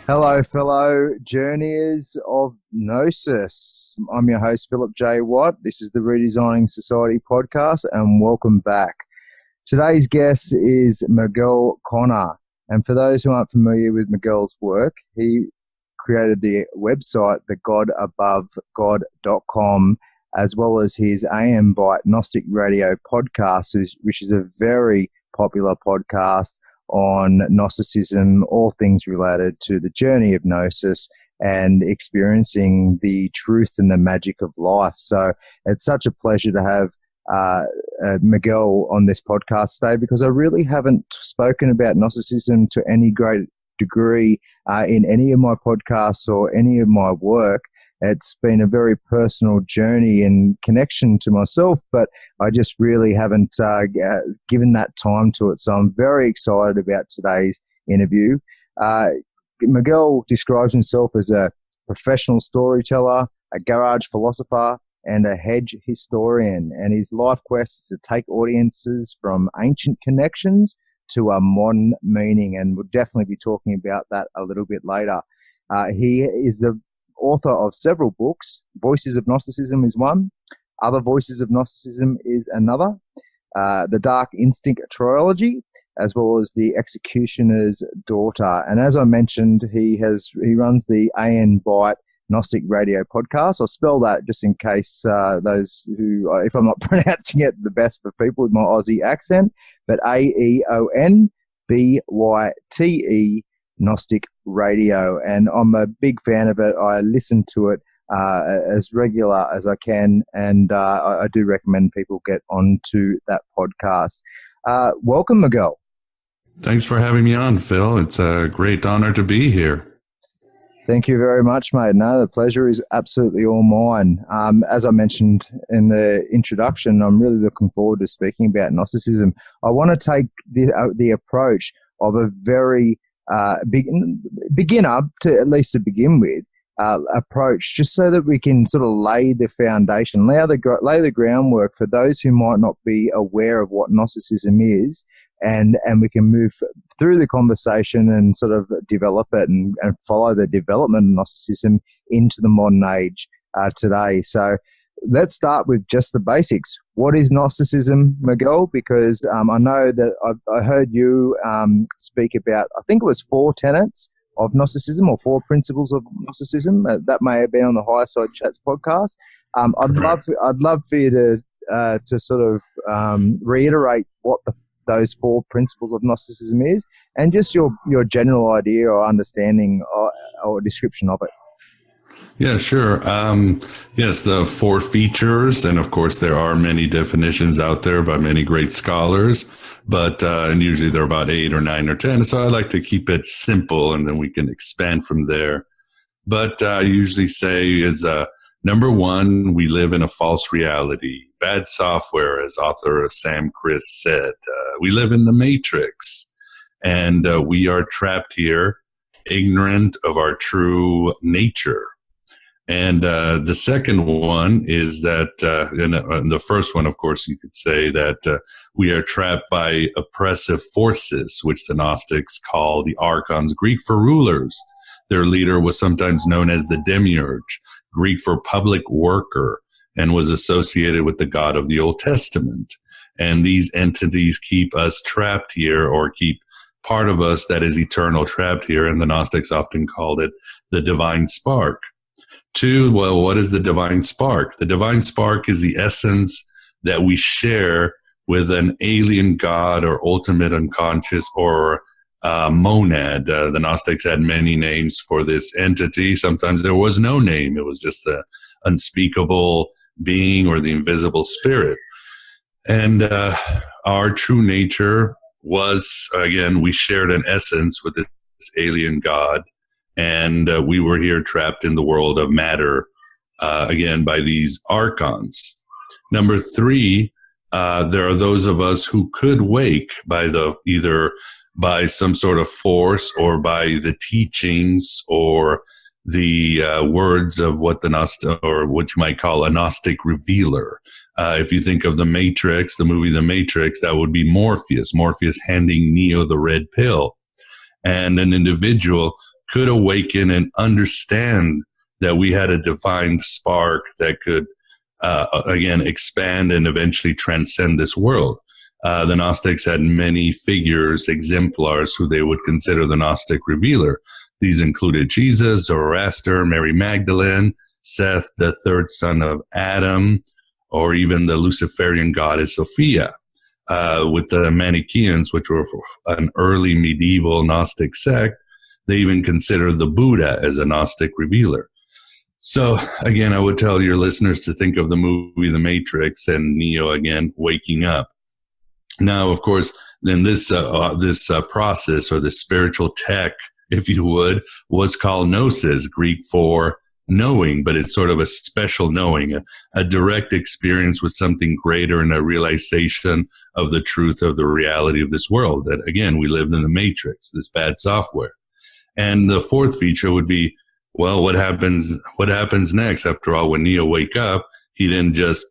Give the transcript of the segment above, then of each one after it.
Hello, fellow journeyers of Gnosis. I'm your host, Phillip J. Watt. This is the Redesigning Society podcast, and welcome back. Today's guest is Miguel Conner. And for those who aren't familiar with Miguel's work, he created the website, thegodabovegod.com, as well as his AM Bite Gnostic Radio podcast, which is a very popular podcast on Gnosticism, all things related to the journey of Gnosis and experiencing the truth and the magic of life. So it's such a pleasure to have Miguel on this podcast today, because I really haven't spoken about Gnosticism to any great degree in any of my podcasts or any of my work. It's been a very personal journey and connection to myself, but I just really haven't given that time to it. So I'm very excited about today's interview. Miguel describes himself as a professional storyteller, a garage philosopher, and a hedge historian. And his life quest is to take audiences from ancient connections to a modern meaning. And we'll definitely be talking about that a little bit later. He is the author of several books. Voices of Gnosticism is one. Other Voices of Gnosticism is another. The Dark Instinct trilogy, as well as The Executioner's Daughter. And as I mentioned, he runs the Aeons Bite Gnostic Radio podcast. I'll spell that just in case those who, if I'm not pronouncing it the best for people with my Aussie accent, but AEONBYTE Gnostic Radio, and I'm a big fan of it. I listen to it as regular as I can, and I do recommend people get onto that podcast. Welcome, Miguel. Thanks for having me on, Phil. It's a great honor to be here. Thank you very much, mate. No, the pleasure is absolutely all mine. As I mentioned in the introduction, I'm really looking forward to speaking about Gnosticism. I want to take the approach of a very beginner, to at least to begin with, approach, just so that we can sort of lay the foundation, lay the groundwork for those who might not be aware of what Gnosticism is, and we can move through the conversation and sort of develop it and follow the development of Gnosticism into the modern age today. So let's start with just the basics. What is Gnosticism, Miguel? Because I know that I heard you speak about, I think it was 4 tenets of Gnosticism or 4 principles of Gnosticism. That may have been on the Higher Side Chats podcast. I'd love for you to sort of reiterate what those 4 principles of Gnosticism is, and just your general idea or understanding or description of it. Yeah, sure. Yes, the 4 features, and of course there are many definitions out there by many great scholars, but and usually they're about 8 or 9 or 10. So I like to keep it simple, and then we can expand from there. But I usually say is number 1, we live in a false reality. Bad software, as author Sam Chris said. We live in the matrix, and we are trapped here, ignorant of our true nature. And the second one is that, and the first one, of course, you could say that we are trapped by oppressive forces, which the Gnostics call the archons, Greek for rulers. Their leader was sometimes known as the demiurge, Greek for public worker, and was associated with the God of the Old Testament. And these entities keep us trapped here, or keep part of us that is eternal trapped here. And the Gnostics often called it the divine spark. 2, well, what is the divine spark? The divine spark is the essence that we share with an alien God or ultimate unconscious or monad. The Gnostics had many names for this entity. Sometimes there was no name. It was just the unspeakable being or the invisible spirit. And our true nature was, again, we shared an essence with this alien God. And we were here trapped in the world of matter, again, by these archons. Number 3, there are those of us who could wake by either by some sort of force or by the teachings or the words of what you might call a Gnostic revealer. If you think of The Matrix, the movie The Matrix, that would be Morpheus handing Neo the red pill. And an individual could awaken and understand that we had a divine spark that could, again, expand and eventually transcend this world. The Gnostics had many figures, exemplars, who they would consider the Gnostic revealer. These included Jesus, Zoroaster, Mary Magdalene, Seth, the third son of Adam, or even the Luciferian goddess Sophia. With the Manichaeans, which were an early medieval Gnostic sect, they even considered the Buddha as a Gnostic revealer. So, again, I would tell your listeners to think of the movie The Matrix and Neo, again, waking up. Now, of course, then this process, or the spiritual tech, if you would, was called gnosis, Greek for knowing, but it's sort of a special knowing, a direct experience with something greater and a realization of the truth of the reality of this world, that, again, we lived in the Matrix, this bad software. And the fourth feature would be, well, what happens next? After all, when Neo wake up, he didn't just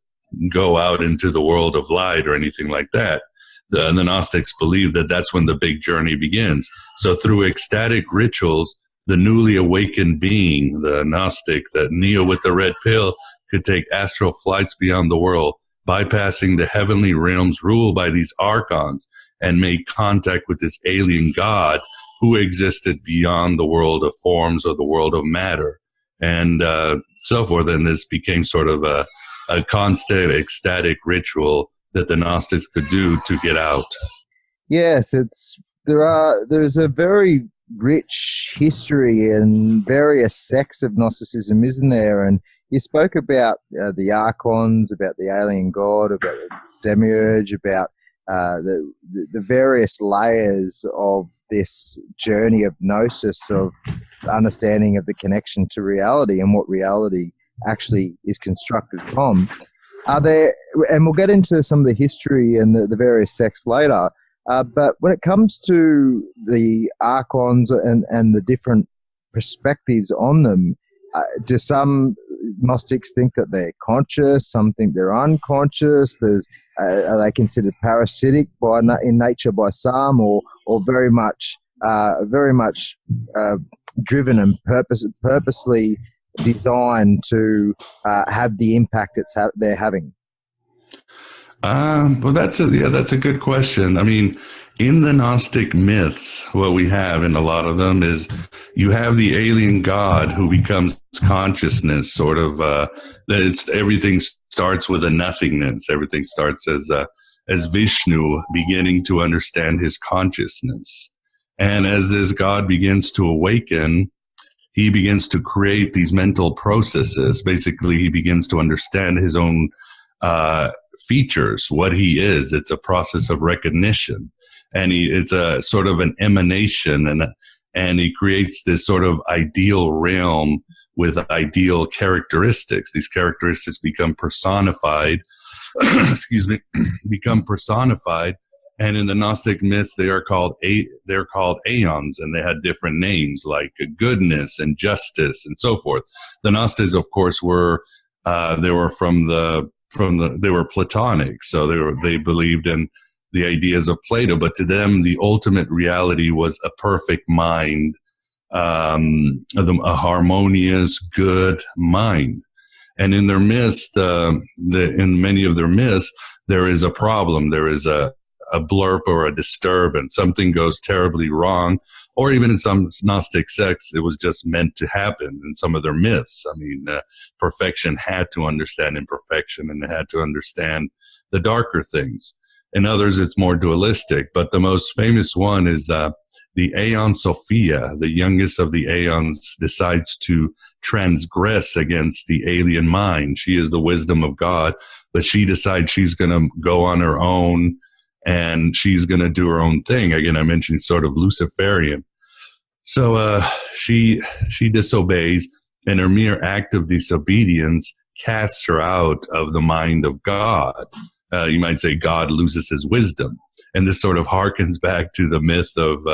go out into the world of light or anything like that. The Gnostics believe that that's when the big journey begins. So through ecstatic rituals, the newly awakened being, the Gnostic, the Neo with the red pill, could take astral flights beyond the world, bypassing the heavenly realms ruled by these archons, and make contact with this alien god who existed beyond the world of forms or the world of matter, and so forth. And this became sort of a constant ecstatic ritual that the Gnostics could do to get out. Yes, there's a very rich history and various sects of Gnosticism, isn't there? And you spoke about the archons, about the alien god, about the demiurge, about the various layers of this journey of gnosis, of understanding of the connection to reality and what reality actually is constructed from. And we'll get into some of the history and the various sects later, but when it comes to the archons and the different perspectives on them, do some Gnostics think that they're conscious? Some think they're unconscious. Are they considered parasitic in nature by some, or very much driven and purposely designed to have the impact they're having? Well, that's a good question. I mean, in the Gnostic myths, what we have in a lot of them is you have the alien god who becomes consciousness, sort of, that everything starts with a nothingness. Everything starts as Vishnu beginning to understand his consciousness. And as this god begins to awaken, he begins to create these mental processes. Basically, he begins to understand his own features, what he is. It's a process of recognition. And it's a sort of an emanation, and he creates this sort of ideal realm with ideal characteristics. These characteristics become personified, become personified. And in the Gnostic myths, they're called Aeons, and they had different names like goodness and justice and so forth. The Gnostics, of course, were Platonic, so they believed in the ideas of Plato, but to them, the ultimate reality was a perfect mind, a harmonious, good mind. And in their myths, in many of their myths, there is a problem. There is a blurb or a disturbance. Something goes terribly wrong, or even in some Gnostic sects, it was just meant to happen. In some of their myths, I mean, perfection had to understand imperfection, and it had to understand the darker things. In others, it's more dualistic, but the most famous one is the Aeon Sophia, the youngest of the Aeons, decides to transgress against the alien mind. She is the wisdom of God, but she decides she's going to go on her own, and she's going to do her own thing. Again, I mentioned sort of Luciferian. So she disobeys, and her mere act of disobedience casts her out of the mind of God. You might say God loses his wisdom. And this sort of harkens back to the myth of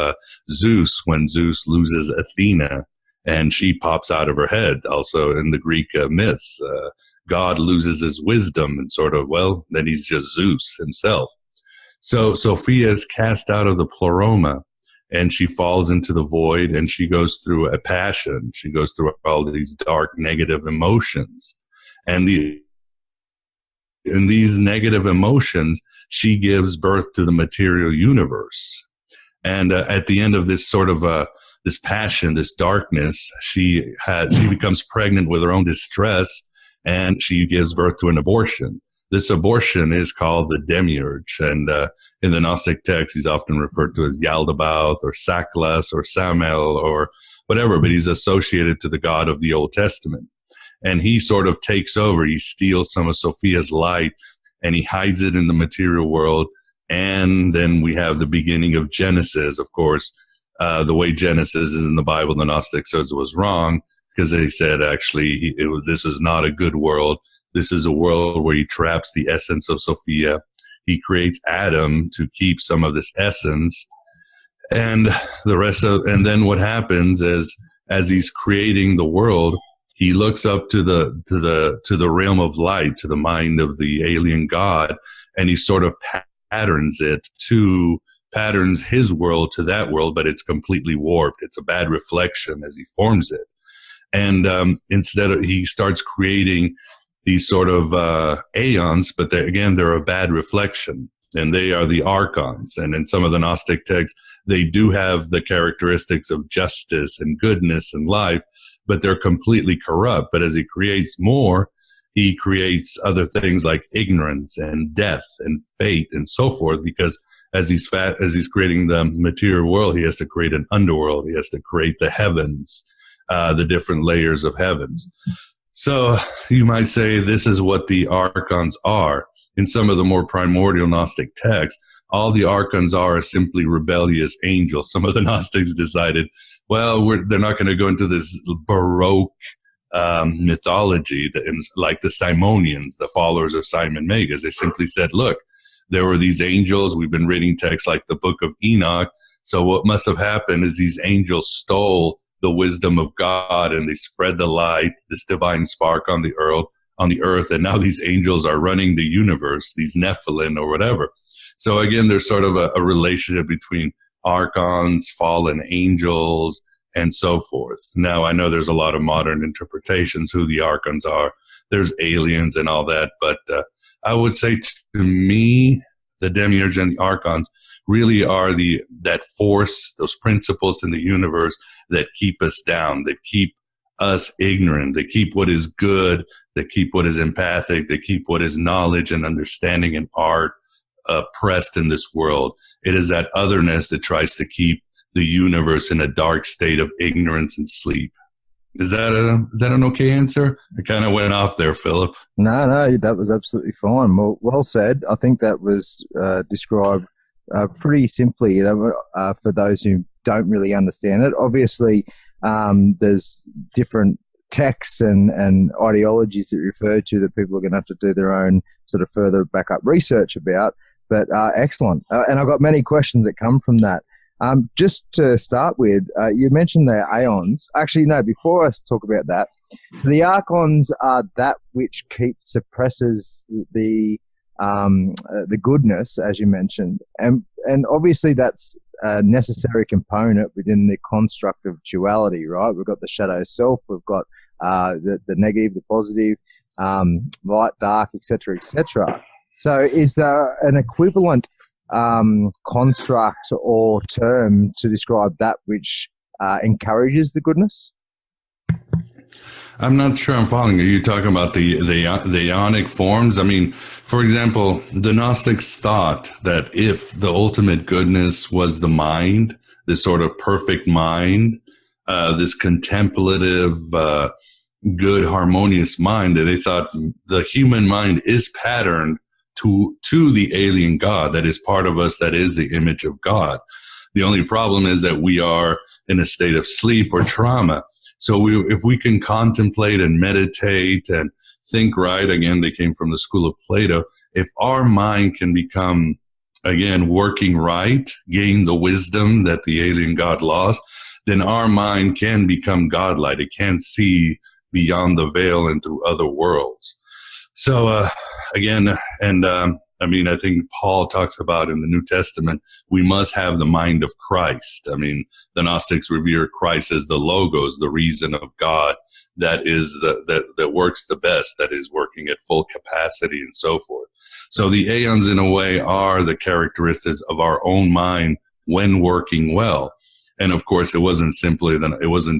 Zeus, when Zeus loses Athena and she pops out of her head. Also in the Greek myths, God loses his wisdom and sort of, well, then he's just Zeus himself. So Sophia is cast out of the pleroma, and she falls into the void, and she goes through a passion. She goes through all these dark, negative emotions. And in these negative emotions, she gives birth to the material universe. And at the end of this sort of this passion, this darkness, she becomes pregnant with her own distress, and she gives birth to an abortion. This abortion is called the demiurge, and in the Gnostic text, he's often referred to as Yaldabaoth or Saklas or Samael or whatever, but he's associated to the God of the Old Testament. And he sort of takes over. He steals some of Sophia's light, and he hides it in the material world. And then we have the beginning of Genesis. Of course, the way Genesis is in the Bible, the Gnostics says it was wrong, because they said actually this is not a good world. This is a world where he traps the essence of Sophia. He creates Adam to keep some of this essence, and and then what happens is, as he's creating the world, he looks up to the realm of light, to the mind of the alien god, and he sort of patterns his world to that world, but it's completely warped. It's a bad reflection as he forms it. And he starts creating these sort of Aeons, but they're a bad reflection, and they are the archons. And in some of the Gnostic texts, they do have the characteristics of justice and goodness and life, but they're completely corrupt. But as he creates more, he creates other things like ignorance and death and fate and so forth, because as he's creating the material world, he has to create an underworld. He has to create the heavens, the different layers of heavens. So you might say this is what the archons are. In some of the more primordial Gnostic texts, all the archons are simply rebellious angels. Some of the Gnostics decided, well, they're not going to go into this Baroque mythology, like the Simonians, the followers of Simon Magus. They simply said, look, there were these angels. We've been reading texts like the Book of Enoch. So what must have happened is these angels stole the wisdom of God, and they spread the light, this divine spark on the earth, and now these angels are running the universe, these Nephilim or whatever. So again, there's sort of a relationship between archons, fallen angels, and so forth. Now, I know there's a lot of modern interpretations who the archons are. There's aliens and all that, but I would say to me, the demiurge and the archons really are that force, those principles in the universe that keep us down, that keep us ignorant, that keep what is good, that keep what is empathic, that keep what is knowledge and understanding and art oppressed in this world. It is that otherness that tries to keep the universe in a dark state of ignorance and sleep. Is that an okay answer? I kind of went off there, Philip. No, that was absolutely fine. Well said. I think that was described pretty simply for those who don't really understand it. Obviously, there's different texts and ideologies that refer to that people are going to have to do their own sort of further backup research about. But excellent. And I've got many questions that come from that. Just to start with, you mentioned the Aeons. Actually, no, before I talk about that, so the archons are that which suppresses the goodness, as you mentioned. And obviously that's a necessary component within the construct of duality, right? We've got the shadow self, we've got the negative, the positive, light, dark, etc., etc. So is there an equivalent construct or term to describe that which encourages the goodness? I'm not sure I'm following. Are you talking about the Ionic forms? I mean, for example, the Gnostics thought that if the ultimate goodness was the mind, this sort of perfect mind, this contemplative, good, harmonious mind, that they thought the human mind is patterned to the alien God that is part of us, that is the image of God. The only problem is that we are in a state of sleep or trauma. So if we can contemplate and meditate and think right, again, they came from the school of Plato, if our mind can become, again, working right, gain the wisdom that the alien God lost, then our mind can become godlike. It can see beyond the veil into other worlds. So again, and I mean, I think Paul talks about in the New Testament, we must have the mind of Christ. I mean, the Gnostics revere Christ as the logos, the reason of God that is that works the best, that is working at full capacity and so forth. So the Aeons, in a way, are the characteristics of our own mind when working well. And of course, it wasn't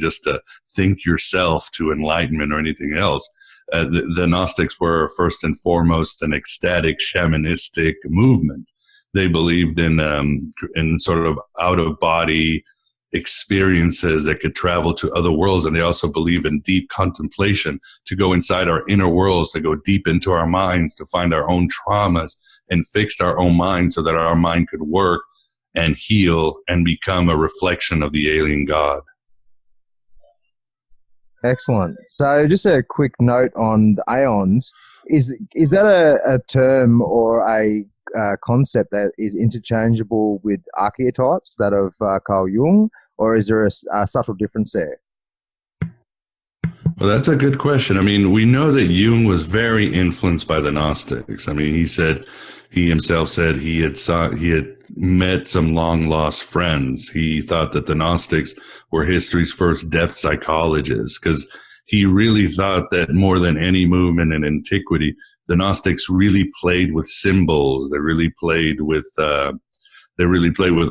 just to think yourself to enlightenment or anything else. The Gnostics were first and foremost an ecstatic shamanistic movement. They believed in sort of out of body experiences that could travel to other worlds. And they also believe in deep contemplation, to go inside our inner worlds, to go deep into our minds, to find our own traumas and fix our own mind so that our mind could work and heal and become a reflection of the alien God. Excellent. So just a quick note on the Aeons. Is that a term or a concept that is interchangeable with archetypes, that of Carl Jung, or is there a subtle difference there? Well, that's a good question. I mean, we know that Jung was very influenced by the Gnostics. I mean, he himself said he had met some long lost friends. He thought that the Gnostics were history's first depth psychologists, because he really thought that more than any movement in antiquity, the Gnostics really played with symbols. They really played with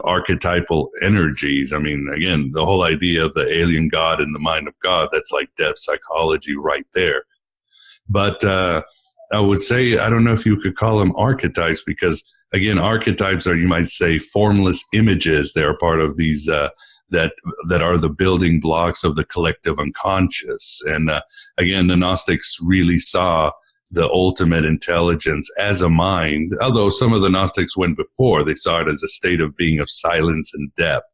archetypal energies. I mean, again, the whole idea of the alien God and the mind of God, that's like depth psychology right there. But I would say, I don't know if you could call them archetypes, because again, archetypes are, you might say, formless images. They are part of these that are the building blocks of the collective unconscious. And again, the Gnostics really saw the ultimate intelligence as a mind, although some of the Gnostics went before. They saw it as a state of being of silence and depth.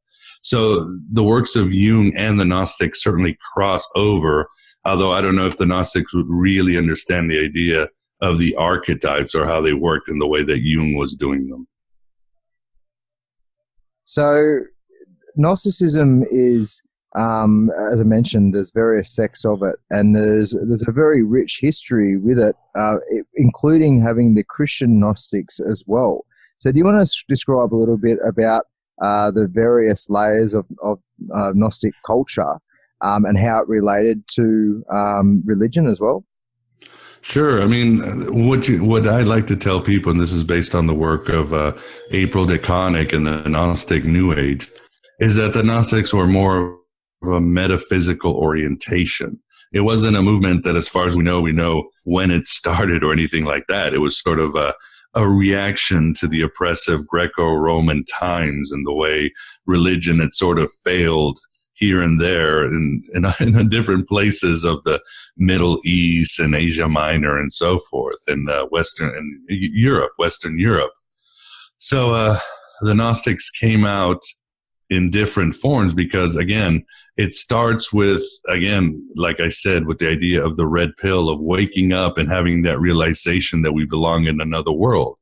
So the works of Jung and the Gnostics certainly cross over, although I don't know if the Gnostics would really understand the idea of the archetypes or how they worked in the way that Jung was doing them. So Gnosticism is, as I mentioned, there's various sects of it, and there's a very rich history with it, including having the Christian Gnostics as well. So do you want to describe a little bit about the various layers of Gnostic culture and how it related to religion as well? Sure. I mean, what I'd like to tell people, and this is based on the work of April DeConnick and the Gnostic New Age, is that the Gnostics were more of a metaphysical orientation. It wasn't a movement that, as far as we know when it started or anything like that. It was sort of a reaction to the oppressive Greco-Roman times and the way religion had sort of failed here and there in the different places of the Middle East and Asia Minor and so forth, and Western Europe. So the Gnostics came out in different forms because, again, it starts with, again, like I said, with the idea of the red pill, of waking up and having that realization that we belong in another world.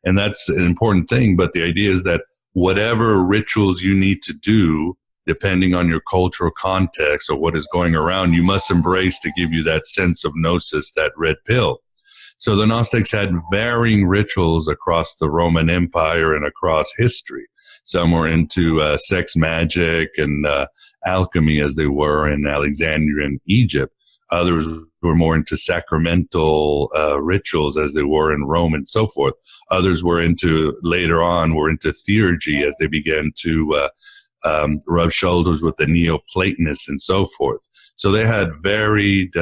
And that's an important thing. But the idea is that whatever rituals you need to do, depending on your cultural context or what is going around, you must embrace to give you that sense of gnosis, that red pill. So the Gnostics had varying rituals across the Roman Empire and across history. Some were into sex magic and alchemy, as they were in Alexandria and Egypt. Others were more into sacramental rituals, as they were in Rome and so forth. Others were later on were into theurgy, as they began to rub shoulders with the Neoplatonists and so forth. So they had varied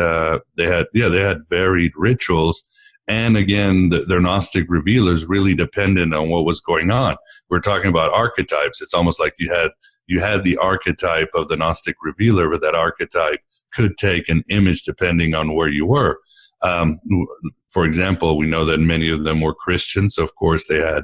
rituals. And again, their Gnostic revealers really depended on what was going on. We're talking about archetypes. It's almost like you had the archetype of the Gnostic revealer, but that archetype could take an image depending on where you were. For example, we know that many of them were Christians. So of course, they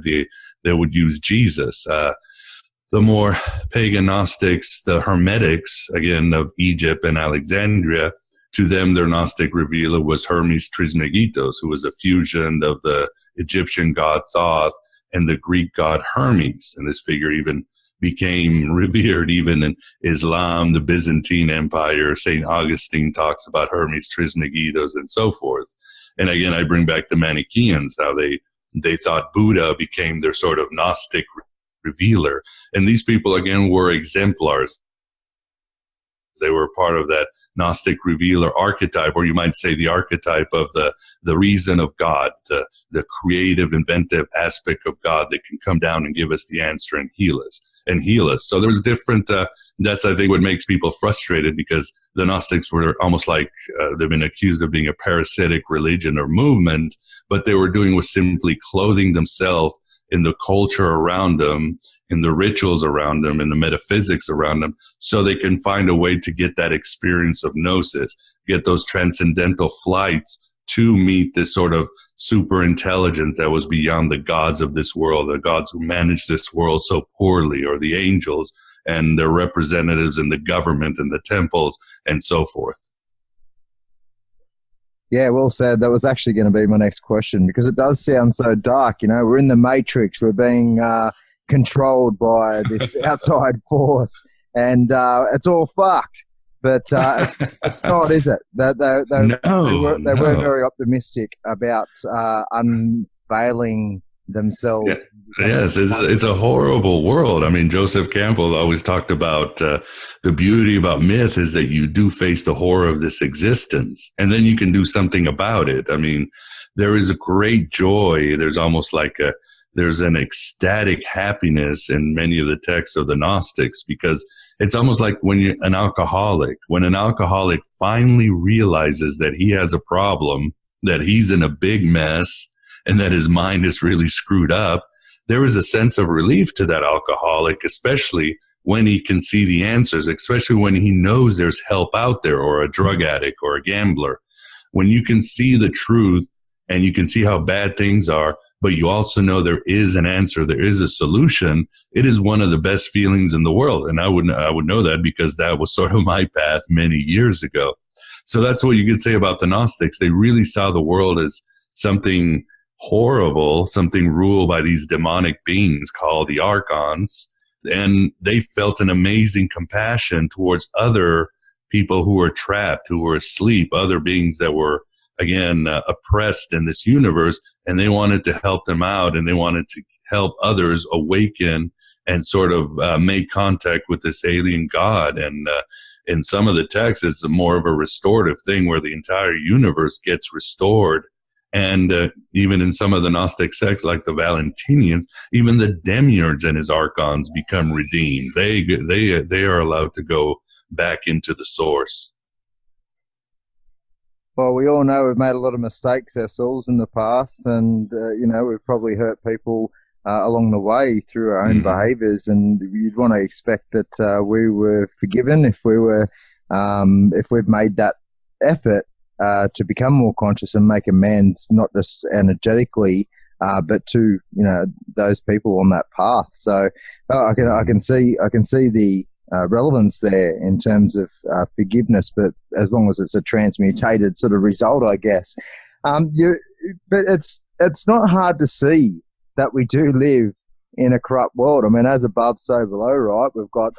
would use Jesus. The more pagan Gnostics, the Hermetics, again, of Egypt and Alexandria, to them, their Gnostic revealer was Hermes Trismegistos, who was a fusion of the Egyptian god Thoth and the Greek god Hermes. And this figure even became revered even in Islam, the Byzantine Empire. St. Augustine talks about Hermes Trismegistos and so forth. And again, I bring back the Manichaeans, how they They thought Buddha became their sort of Gnostic revealer. And these people, again, were exemplars. They were part of that Gnostic revealer archetype, or you might say the archetype of the reason of God, the creative, inventive aspect of God that can come down and give us the answer and heal us. So there's different, that's, I think, what makes people frustrated, because the Gnostics were almost like, they've been accused of being a parasitic religion or movement, but they were doing was simply clothing themselves in the culture around them, in the rituals around them, in the metaphysics around them, so they can find a way to get that experience of gnosis, get those transcendental flights to meet this sort of super intelligence that was beyond the gods of this world, the gods who managed this world so poorly, or the angels and their representatives in the government and the temples and so forth. Yeah, well said. That was actually going to be my next question, because it does sound so dark. You know, we're in the Matrix. We're being controlled by this outside force, and it's all fucked. But it's not, is it? They were very optimistic about unveiling themselves. Yes, it's a horrible world. I mean, Joseph Campbell always talked about the beauty about myth is that you do face the horror of this existence, and then you can do something about it. I mean, there is a great joy. There's almost like there's an ecstatic happiness in many of the texts of the Gnostics, because it's almost like when an alcoholic finally realizes that he has a problem, that he's in a big mess, and that his mind is really screwed up, there is a sense of relief to that alcoholic, especially when he can see the answers, especially when he knows there's help out there, or a drug addict or a gambler. When you can see the truth and you can see how bad things are, but you also know there is an answer, there is a solution, it is one of the best feelings in the world. And I would know that, because that was sort of my path many years ago. So that's what you could say about the Gnostics. They really saw the world as something horrible, something ruled by these demonic beings called the Archons, and they felt an amazing compassion towards other people who were trapped, who were asleep, other beings that were, again, oppressed in this universe, and they wanted to help them out, and they wanted to help others awaken and sort of make contact with this alien god. And in some of the texts, it's more of a restorative thing, where the entire universe gets restored. And even in some of the Gnostic sects, like the Valentinians, even the demiurge and his archons become redeemed. They are allowed to go back into the source. Well, we all know we've made a lot of mistakes ourselves in the past, and we've probably hurt people along the way through our own behaviours. And you'd want to expect that we were forgiven if we've made that effort to become more conscious and make amends, not just energetically, but to those people on that path. So I can see the relevance there in terms of forgiveness, but as long as it's a transmutated sort of result, I guess. But it's not hard to see that we do live in a corrupt world. I mean, as above, so below, right? We've got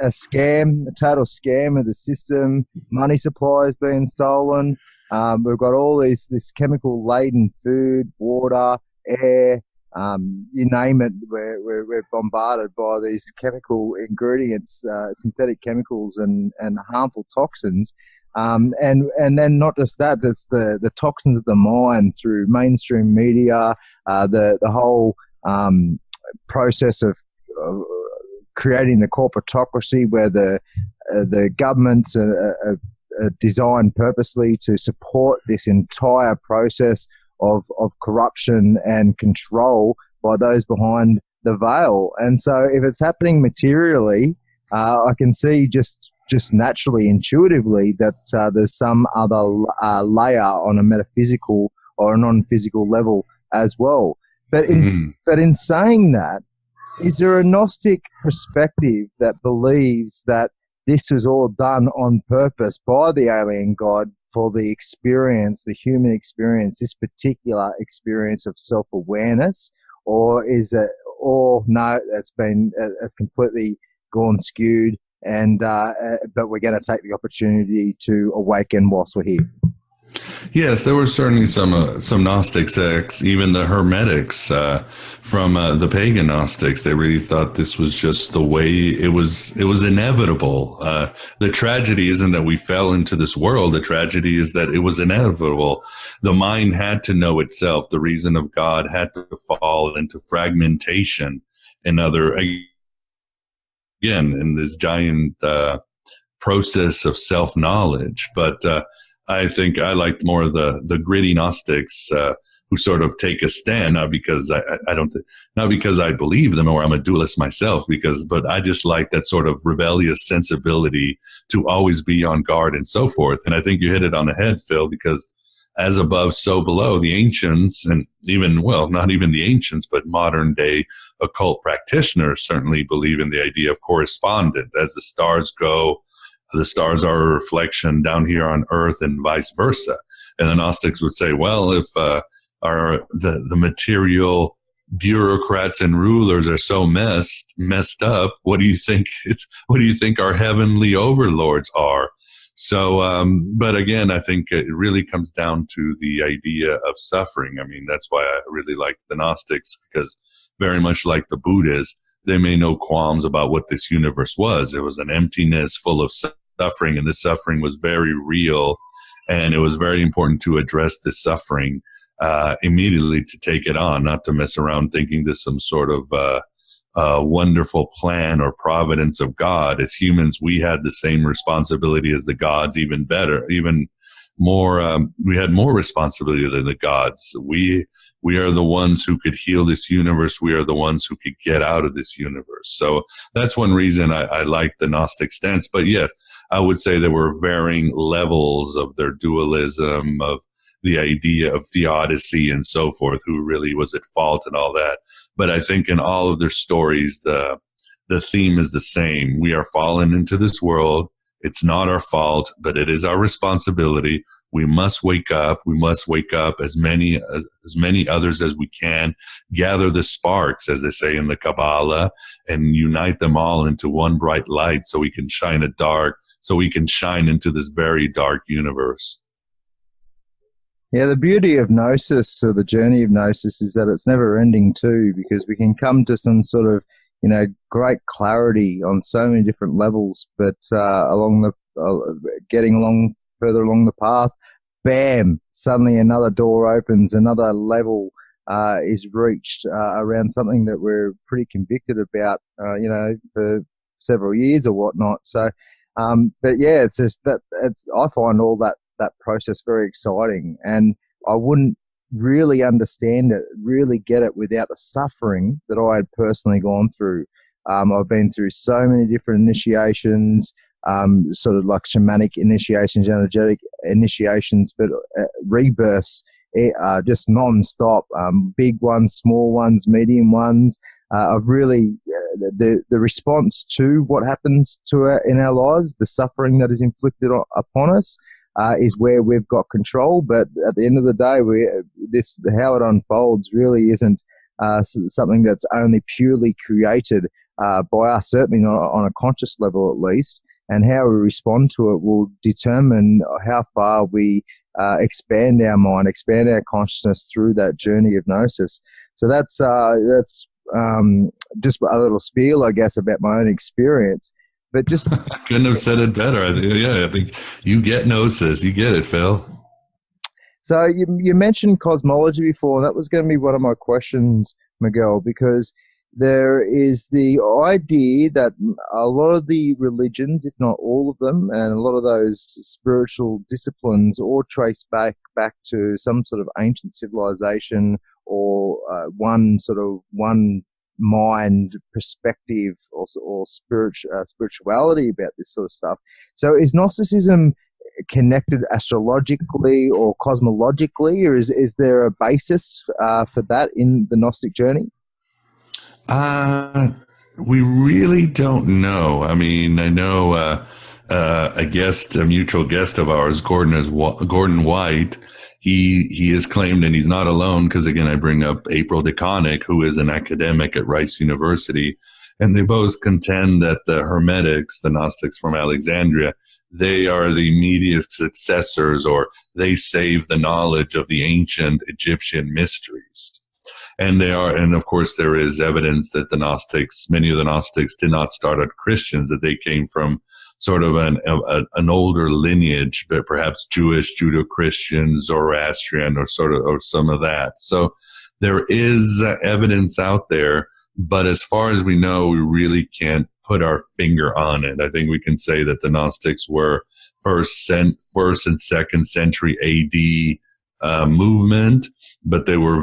a scam, a total scam of the system. Money supply is being stolen. We've got all this chemical-laden food, water, air, you name it. We're bombarded by these chemical ingredients, synthetic chemicals and harmful toxins. And then not just that, it's the toxins of the mind through mainstream media, the whole process of creating the corporatocracy, where the governments are designed purposely to support this entire process of corruption and control by those behind the veil. And so if it's happening materially, I can see just naturally, intuitively, that there's some other layer on a metaphysical or a non-physical level as well. But in saying that, is there a Gnostic perspective that believes that this was all done on purpose by the alien god for the experience, the human experience, this particular experience of self-awareness? Or is it, no, it's completely gone skewed, and but we're going to take the opportunity to awaken whilst we're here? Yes, there were certainly some Gnostic sects, even the Hermetics from the pagan Gnostics. They really thought this was just the way it was. It was inevitable. The tragedy isn't that we fell into this world. The tragedy is that it was inevitable. The mind had to know itself. The reason of God had to fall into fragmentation. Another again in this giant process of self knowledge, but. I think I liked more of the gritty Gnostics who sort of take a stand, not because not because I believe them or I'm a dualist myself, but I just like that sort of rebellious sensibility to always be on guard and so forth. And I think you hit it on the head, Phil, because as above, so below, the ancients, and even, well, not even the ancients, but modern day occult practitioners certainly believe in the idea of correspondent. As the stars go, the stars are a reflection down here on earth and vice versa. And the Gnostics would say, well, if the material bureaucrats and rulers are so messed up, what do you think our heavenly overlords are? So, but again, I think it really comes down to the idea of suffering. I mean, that's why I really like the Gnostics, because very much like the Buddhists, they made no qualms about what this universe was. It was an emptiness full of suffering, and this suffering was very real, and it was very important to address this suffering immediately, to take it on, not to mess around thinking there's some sort of wonderful plan or providence of God. As humans, we had the same responsibility as the gods, even better, even more. We had more responsibility than the gods. We are the ones who could heal this universe. We are the ones who could get out of this universe. So that's one reason I like the Gnostic stance. But yes, I would say there were varying levels of their dualism, of the idea of theodicy and so forth, who really was at fault and all that. But I think in all of their stories, the theme is the same. We are fallen into this world. It's not our fault, but it is our responsibility. We must wake up. We must wake up as many others as we can, gather the sparks, as they say in the Kabbalah, and unite them all into one bright light so we can shine into this very dark universe. Yeah, the beauty of Gnosis, or the journey of Gnosis, is that it's never ending too, because we can come to some sort of, great clarity on so many different levels, but getting further along the path, bam, suddenly another door opens, another level is reached around something that we're pretty convicted about, for several years or whatnot. So, but yeah, it's just that I find all that process very exciting, and I wouldn't really understand it, really get it without the suffering that I had personally gone through. I've been through so many different initiations, sort of like shamanic initiations, energetic initiations, but rebirths just non-stop, big ones, small ones, medium ones. I've really, the response to what happens in our lives, the suffering that is inflicted upon us, is where we've got control. But at the end of the day, how it unfolds really isn't something that's only purely created by us, certainly not on a conscious level at least. And how we respond to it will determine how far we expand our mind, expand our consciousness through that journey of Gnosis. So that's just a little spiel, I guess, about my own experience. But just I couldn't have said it better. I think you get Gnosis. You get it, Phil. So you mentioned cosmology before, and that was going to be one of my questions, Miguel, because there is the idea that a lot of the religions, if not all of them, and a lot of those spiritual disciplines all trace back to some sort of ancient civilization or one mind perspective or spirituality about this sort of stuff. So is Gnosticism connected astrologically or cosmologically, or is there a basis for that in the Gnostic journey? We really don't know. I mean, I know a mutual guest of ours, Gordon White, he is claimed, and he's not alone, because again, I bring up April DeConnick, who is an academic at Rice University, and they both contend that the Hermetics, the Gnostics from Alexandria, they are the immediate successors, or they save the knowledge of the ancient Egyptian mysteries. And of course, there is evidence that many of the Gnostics did not start as Christians, that they came from sort of an older lineage, but perhaps Jewish, Judeo-Christian, Zoroastrian, or some of that. So there is evidence out there, but as far as we know, we really can't put our finger on it. I think we can say that the Gnostics were first and second century AD movement, but they were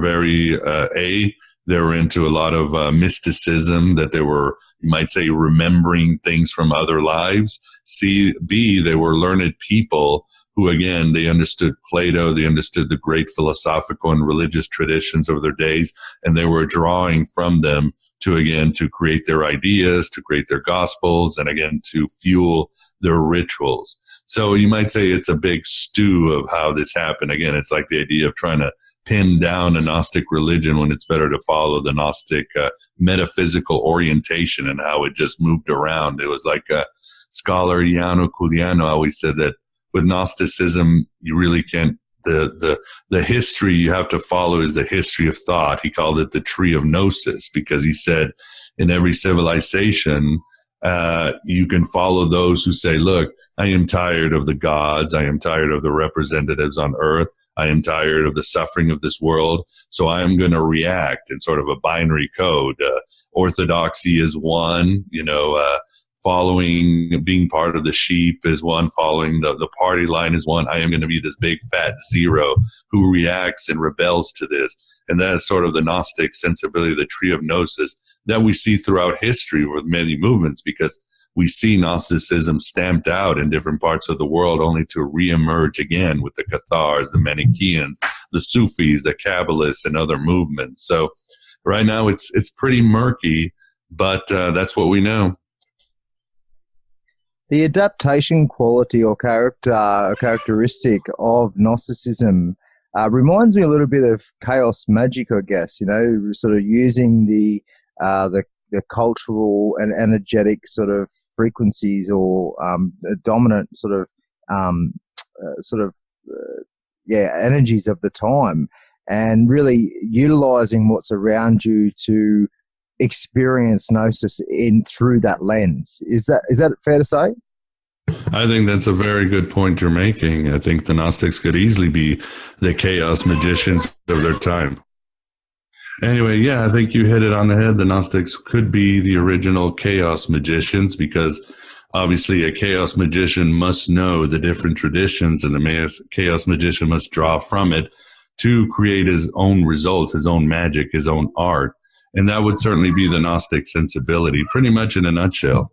they were into a lot of mysticism, that they were, you might say, remembering things from other lives. B, they were learned people who, again, they understood Plato, they understood the great philosophical and religious traditions of their days, and they were drawing from them to create their ideas, to create their gospels, and again, to fuel their rituals. So you might say it's a big stew of how this happened. Again, it's like the idea of trying to pin down a Gnostic religion when it's better to follow the Gnostic metaphysical orientation and how it just moved around. It was like scholar Iano Culiano always said that with Gnosticism, you really can't, the history you have to follow is the history of thought. He called it the tree of gnosis, because he said in every civilization, you can follow those who say, look, I am tired of the gods. I am tired of the representatives on earth. I am tired of the suffering of this world. So I am going to react in sort of a binary code. Orthodoxy is one, following, being part of the sheep is one, following the party line is one. I am going to be this big fat zero who reacts and rebels to this. And that is sort of the Gnostic sensibility, the tree of gnosis, that we see throughout history with many movements, because we see Gnosticism stamped out in different parts of the world only to reemerge again with the Cathars, the Manichaeans, the Sufis, the Kabbalists, and other movements. So right now it's pretty murky, but that's what we know. The adaptation quality or characteristic of Gnosticism reminds me a little bit of Kaos magic, I guess, sort of using the cultural and energetic sort of frequencies or dominant energies of the time, and really utilizing what's around you to experience gnosis through that lens. Is that fair to say? I think that's a very good point you're making. I think the Gnostics could easily be the chaos magicians of their time. Anyway, yeah, I think you hit it on the head. The Gnostics could be the original chaos magicians, because obviously a chaos magician must know the different traditions, and the chaos magician must draw from it to create his own results, his own magic, his own art. And that would certainly be the Gnostic sensibility, pretty much in a nutshell.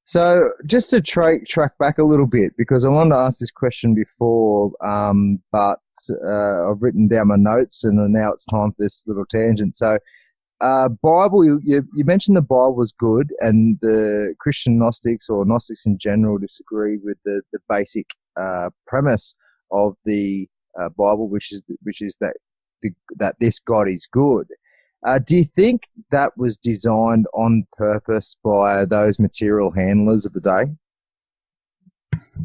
So just to track back a little bit, because I wanted to ask this question before, but I've written down my notes, and now it's time for this little tangent. So Bible, you mentioned the Bible was good, and the Christian Gnostics or Gnostics in general disagree with the basic premise of the Bible, which is that this God is good. Do you think that was designed on purpose by those material handlers of the day?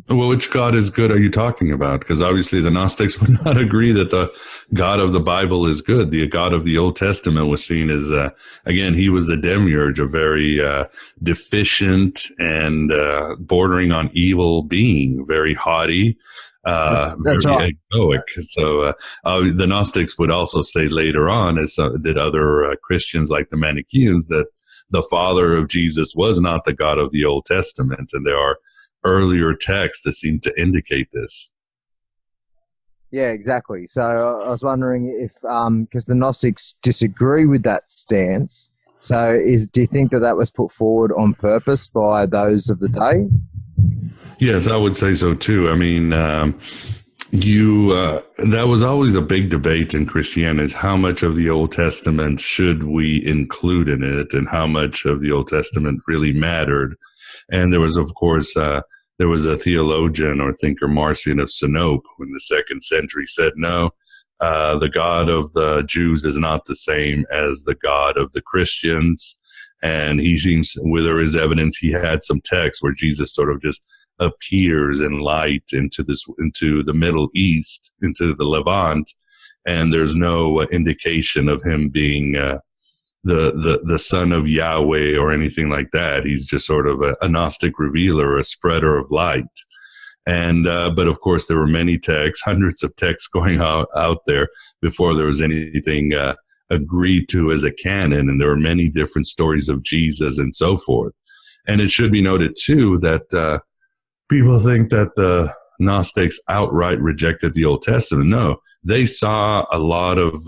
Well, which God is good are you talking about? Because obviously the Gnostics would not agree that the God of the Bible is good. The God of the Old Testament was seen as, again, he was the demiurge, a very deficient and bordering on evil being, very haughty. That's very right. egoic. So the Gnostics would also say later on, as did other Christians like the Manichaeans, that the Father of Jesus was not the God of the Old Testament, and there are earlier texts that seem to indicate this. Yeah, exactly. So I was wondering if, because the Gnostics disagree with that stance, so do you think that was put forward on purpose by those of the day? Yes, I would say so too. I mean, that was always a big debate in Christianity, is how much of the Old Testament should we include in it, and how much of the Old Testament really mattered. And there was, of course, there was a theologian or thinker, Marcion of Sinope, in the 2nd century, said, no, the God of the Jews is not the same as the God of the Christians. And he seems, where there is evidence, he had some texts where Jesus sort of just appears in light into the Middle East, into the Levant, and there's no indication of him being the son of Yahweh or anything like that. He's just sort of a Gnostic revealer, a spreader of light. And but of course, there were many texts, hundreds of texts going out there before there was anything agreed to as a canon, and there were many different stories of Jesus and so forth. And it should be noted too that people think that the Gnostics outright rejected the Old Testament. No, they saw a lot of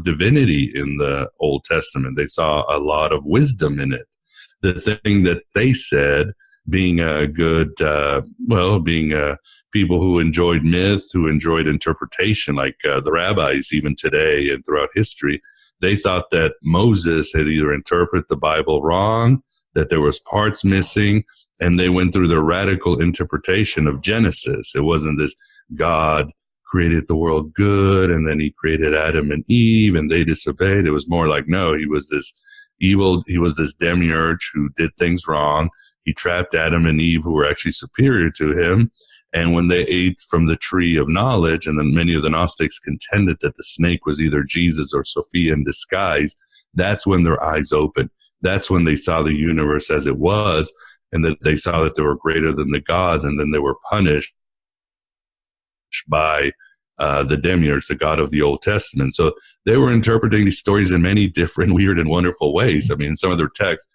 divinity in the Old Testament. They saw a lot of wisdom in it. The thing that they said, being a good, people who enjoyed myth, who enjoyed interpretation, like the rabbis even today and throughout history, they thought that Moses had either interpreted the Bible wrong, that there was parts missing, and they went through their radical interpretation of Genesis. It wasn't this God created the world good, and then he created Adam and Eve, and they disobeyed. It was more like, no, he was this evil, he was this demiurge who did things wrong. He trapped Adam and Eve, who were actually superior to him. And when they ate from the tree of knowledge, and then many of the Gnostics contended that the snake was either Jesus or Sophia in disguise, that's when their eyes opened. That's when they saw the universe as it was, and that they saw that they were greater than the gods, and then they were punished by the demiurge, the God of the Old Testament. So they were interpreting these stories in many different weird and wonderful ways. I mean, in some of their texts,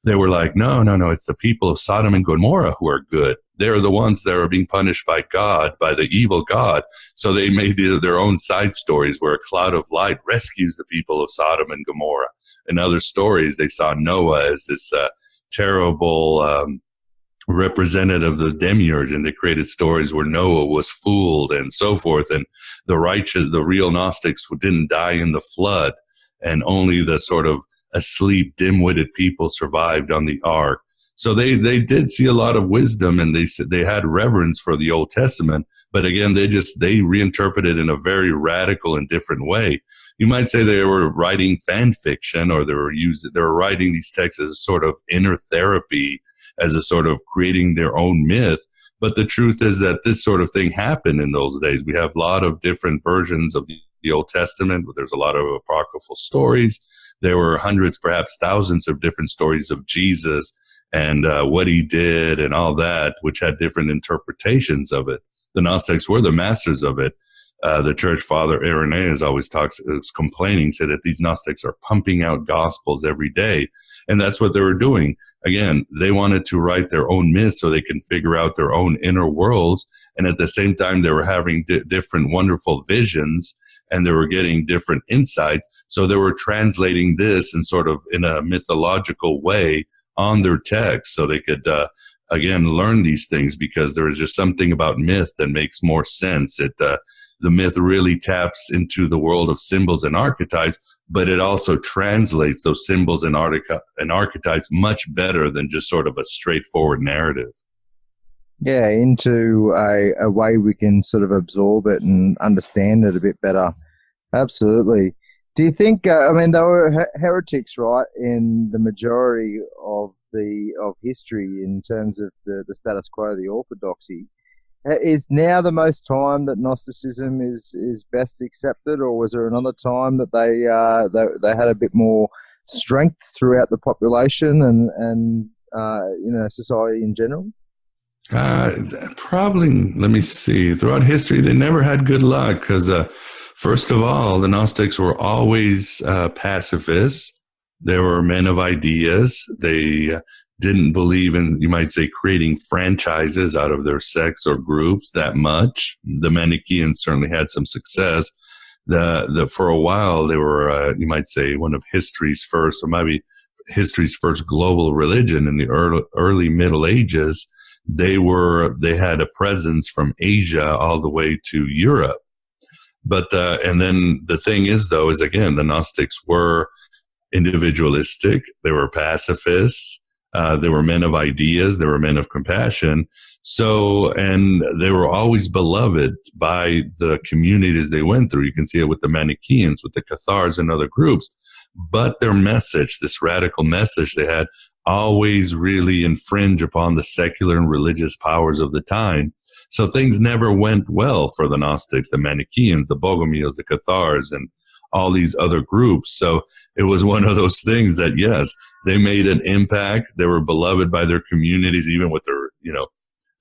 they were like, no, it's the people of Sodom and Gomorrah who are good. They're the ones that are being punished by God, by the evil God. So they made their own side stories where a cloud of light rescues the people of Sodom and Gomorrah. In other stories, they saw Noah as this terrible representative of the demiurge, and they created stories where Noah was fooled and so forth. And the righteous, the real Gnostics didn't die in the flood, and only the sort of asleep, dim-witted people survived on the ark. So they did see a lot of wisdom, and they had reverence for the Old Testament. But again, they reinterpreted in a very radical and different way. You might say they were writing fan fiction, or they were writing these texts as a sort of inner therapy, as a sort of creating their own myth. But the truth is that this sort of thing happened in those days. We have a lot of different versions of the Old Testament. There's a lot of apocryphal stories. There were hundreds, perhaps thousands of different stories of Jesus and what he did and all that, which had different interpretations of it. The Gnostics were the masters of it. The church father Irenaeus always is complaining, said that these Gnostics are pumping out gospels every day. And that's what they were doing. Again, they wanted to write their own myths so they can figure out their own inner worlds. And at the same time, they were having different wonderful visions, and they were getting different insights. So they were translating this in sort of in a mythological way on their text, so they could, again, learn these things, because there is just something about myth that makes more sense. The myth really taps into the world of symbols and archetypes, but it also translates those symbols and archetypes much better than just sort of a straightforward narrative. Yeah, into a way we can sort of absorb it and understand it a bit better. Absolutely. Do you think, they were heretics, right, in the majority of history in terms of the status quo, the orthodoxy? Is now the most time that Gnosticism is best accepted, or was there another time that they had a bit more strength throughout the population and society in general? Probably, let me see. Throughout history, they never had good luck because, first of all, the Gnostics were always pacifists. They were men of ideas. They didn't believe in, you might say, creating franchises out of their sects or groups that much. The Manichaeans certainly had some success. For a while, they were, you might say, one of history's first, or maybe history's first global religion in the early Middle Ages. They had a presence from Asia all the way to Europe. But, and then the thing is, though, is again, the Gnostics were individualistic. They were pacifists. They were men of ideas. They were men of compassion. So, and they were always beloved by the communities they went through. You can see it with the Manichaeans, with the Cathars and other groups. But their message, this radical message they had, always really infringe upon the secular and religious powers of the time. So things never went well for the Gnostics, the Manichaeans, the Bogomils, the Cathars, and all these other groups. So it was one of those things that, yes, they made an impact. They were beloved by their communities, even with their,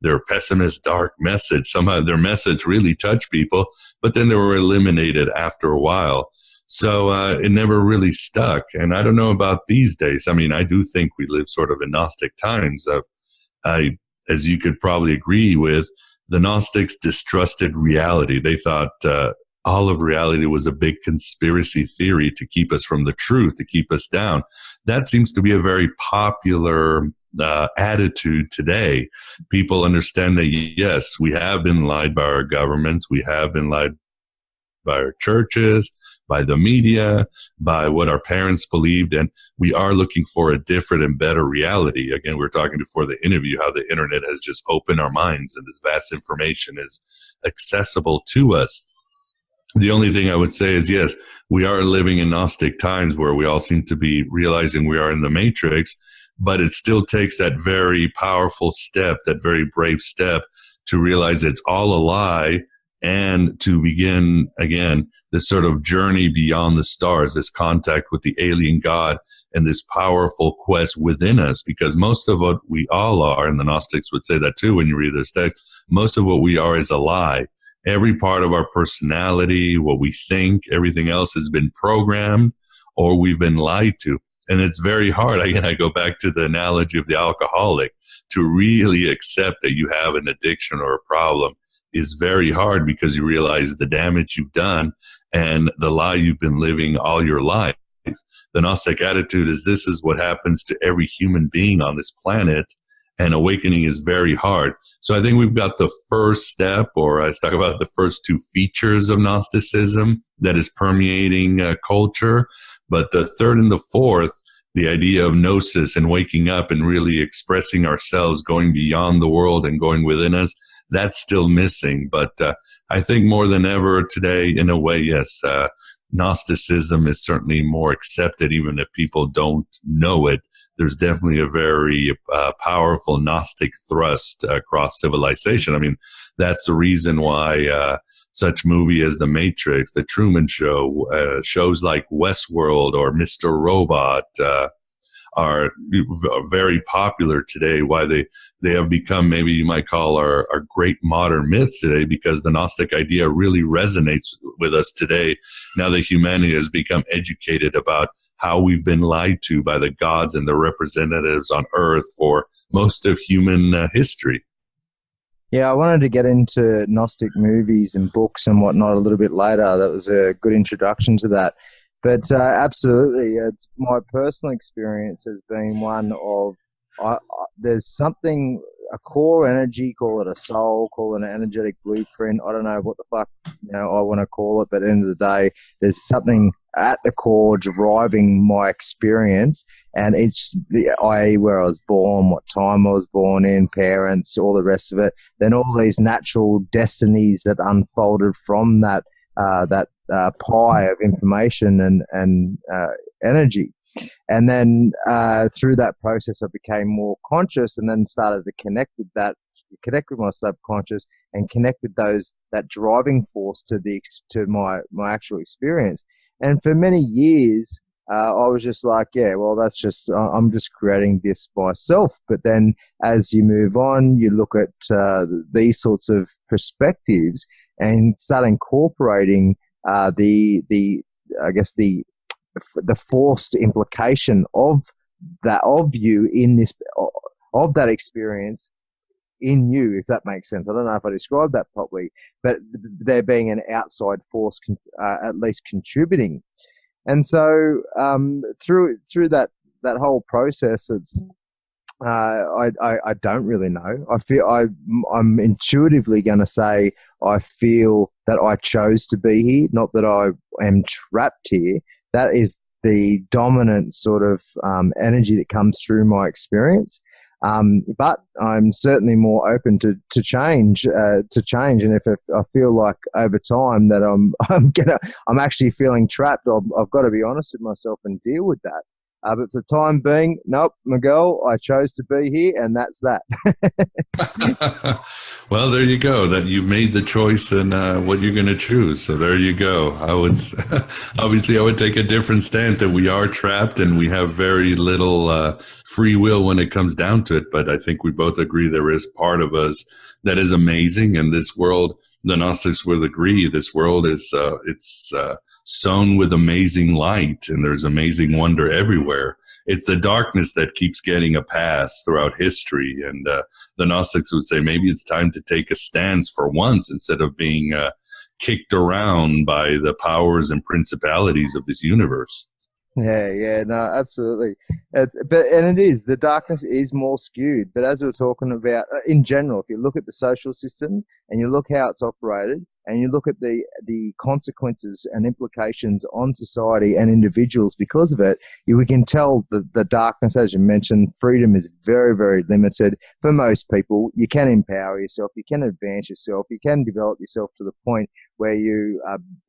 their pessimist, dark message. Somehow their message really touched people, but then they were eliminated after a while. So it never really stuck. And I don't know about these days. I mean, I do think we live sort of in Gnostic times. As you could probably agree with, the Gnostics distrusted reality. They thought all of reality was a big conspiracy theory to keep us from the truth, to keep us down. That seems to be a very popular attitude today. People understand that, yes, we have been lied by our governments, we have been lied by our churches, by the media, by what our parents believed, and we are looking for a different and better reality. Again, we were talking before the interview how the internet has just opened our minds and this vast information is accessible to us. The only thing I would say is, yes, we are living in Gnostic times where we all seem to be realizing we are in the matrix, but it still takes that very powerful step, that very brave step to realize it's all a lie and to begin, again, this sort of journey beyond the stars, this contact with the alien God and this powerful quest within us, because most of what we all are, and the Gnostics would say that too when you read this text, most of what we are is a lie. Every part of our personality, what we think, everything else has been programmed or we've been lied to. And it's very hard. Again, I go back to the analogy of the alcoholic. To really accept that you have an addiction or a problem is very hard because you realize the damage you've done and the lie you've been living all your life. The Gnostic attitude is this is what happens to every human being on this planet, and awakening is very hard. So I think we've got the first step, or I talk about the first two features of Gnosticism that is permeating culture. But the third and the fourth, the idea of gnosis and waking up and really expressing ourselves, going beyond the world and going within us, that's still missing. But I think more than ever today, in a way, yes, Gnosticism is certainly more accepted, even if people don't know it. There's definitely a very powerful Gnostic thrust across civilization. I mean, that's the reason why such movie as The Matrix, The Truman Show, shows like Westworld or Mr. Robot are very popular today, why they have become, maybe you might call our great modern myths today, because the Gnostic idea really resonates with us today, now that humanity has become educated about how we've been lied to by the gods and the representatives on earth for most of human history. Yeah, I wanted to get into Gnostic movies and books and whatnot a little bit later. That was a good introduction to that. But absolutely, it's my personal experience has been one of there's something, a core energy, call it a soul, call it an energetic blueprint. I don't know what the fuck I want to call it, but at the end of the day, there's something at the core driving my experience, and it's where I was born, what time I was born in, parents, all the rest of it. Then all these natural destinies that unfolded from that pie of information and energy. And then through that process, I became more conscious, and then started to connect with my subconscious, and connect with that driving force to my actual experience. And for many years, I was just like, yeah, well, that's just, I'm just creating this myself. But then as you move on, you look at these sorts of perspectives and start incorporating the forced implication of you in this, of that experience in you, if that makes sense. I don't know if I described that properly, but there being an outside force at least contributing. And so through that whole process, it's I don't really know. I feel I'm intuitively going to say I feel that I chose to be here, not that I am trapped here. That is the dominant sort of energy that comes through my experience. But I'm certainly more open to change. And if I feel like over time that I'm actually feeling trapped, I've got to be honest with myself and deal with that. But for the time being, nope, Miguel, I chose to be here, and that's that. Well, there you go. That you've made the choice and what you're going to choose. So there you go. I would obviously I would take a different stand that we are trapped and we have very little free will when it comes down to it. But I think we both agree there is part of us that is amazing, and this world, the Gnostics will agree, this world is it's sown with amazing light, and there's amazing wonder everywhere. It's the darkness that keeps getting a pass throughout history. And the Gnostics would say maybe it's time to take a stance for once instead of being kicked around by the powers and principalities of this universe. Yeah, no, absolutely. The darkness is more skewed. But as we were talking about in general, if you look at the social system and you look how it's operated, and you look at the consequences and implications on society and individuals because of it, we can tell the darkness, as you mentioned, freedom is very, very limited for most people. You can empower yourself, you can advance yourself, you can develop yourself to the point where you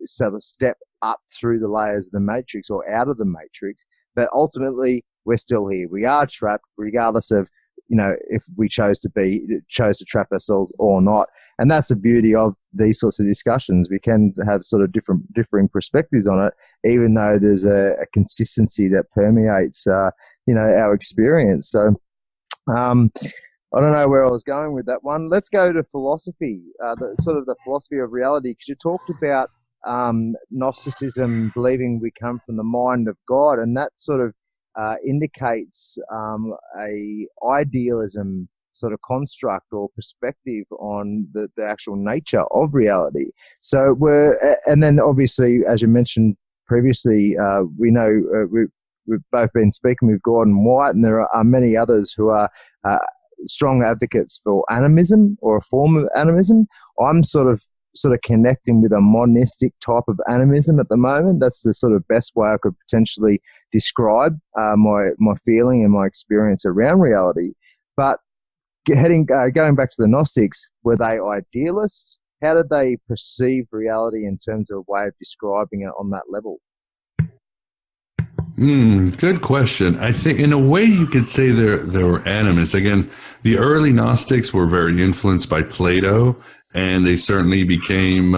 sort of step up through the layers of the matrix or out of the matrix. But ultimately, we're still here. We are trapped, regardless of if we chose to trap ourselves or not. And that's the beauty of these sorts of discussions. We can have sort of differing perspectives on it, even though there's a consistency that permeates, our experience. So, I don't know where I was going with that one. Let's go to philosophy, the philosophy of reality, because you talked about Gnosticism, believing we come from the mind of God, and that sort of indicates a idealism sort of construct or perspective on the actual nature of reality. So and then obviously, as you mentioned previously, we know we've both been speaking with Gordon White, and there are many others who are strong advocates for animism or a form of animism. I'm sort of connecting with a monistic type of animism at the moment. That's the sort of best way I could potentially describe my feeling and my experience around reality. But going back to the Gnostics, were they idealists? How did they perceive reality in terms of a way of describing it on that level? Good question. I think in a way you could say there were animists. Again, the early Gnostics were very influenced by Plato, and they certainly became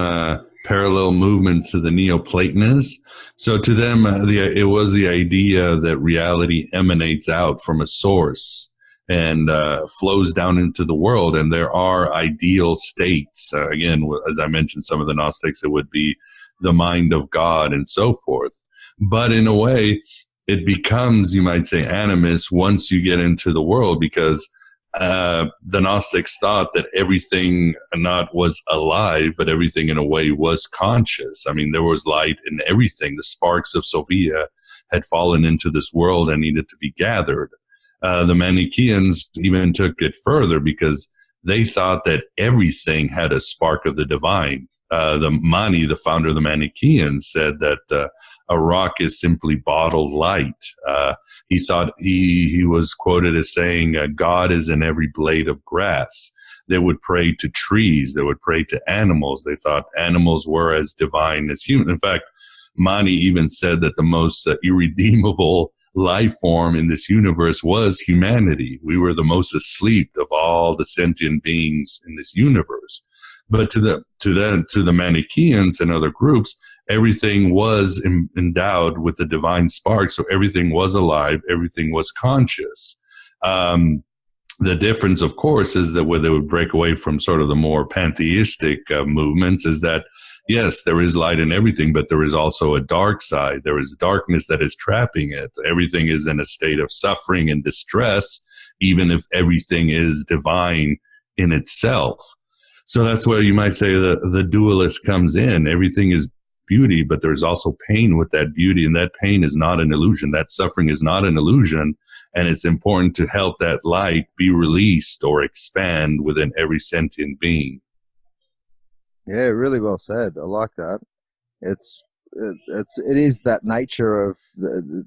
parallel movements to the Neoplatonists. So to them, it was the idea that reality emanates out from a source and flows down into the world, and there are ideal states. Again, as I mentioned, some of the Gnostics, it would be the mind of God and so forth. But in a way, it becomes, you might say, animus once you get into the world, because the Gnostics thought that everything not was alive, but everything in a way was conscious. I mean, there was light in everything. The sparks of Sophia had fallen into this world and needed to be gathered. The Manichaeans even took it further, because they thought that everything had a spark of the divine. The Mani, the founder of the Manichaeans, said that a rock is simply bottled light. He thought he was quoted as saying, God is in every blade of grass. They would pray to trees. They would pray to animals. They thought animals were as divine as humans. In fact, Mani even said that the most irredeemable life form in this universe was humanity. We were the most asleep of all the sentient beings in this universe. But to the Manichaeans and other groups, everything was endowed with the divine spark. So everything was alive. Everything was conscious. The difference, of course, is that where they would break away from sort of the more pantheistic movements is that, yes, there is light in everything, but there is also a dark side. There is darkness that is trapping it. Everything is in a state of suffering and distress, even if everything is divine in itself. So that's where you might say the dualist comes in. Everything is beauty, but there's also pain with that beauty, and that pain is not an illusion. That suffering is not an illusion, and it's important to help that light be released or expand within every sentient being. Yeah, really well said. I like that. It is that nature of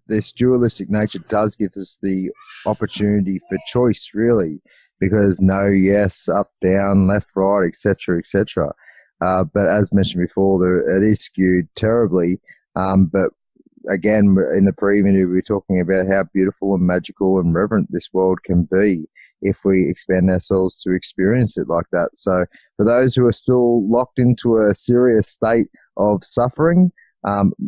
this dualistic nature does give us the opportunity for choice, really, because no, yes, up, down, left, right, etc., etc. But as mentioned before, it is skewed terribly. But again, in the preview, we were talking about how beautiful and magical and reverent this world can be if we expand ourselves to experience it like that. So for those who are still locked into a serious state of suffering,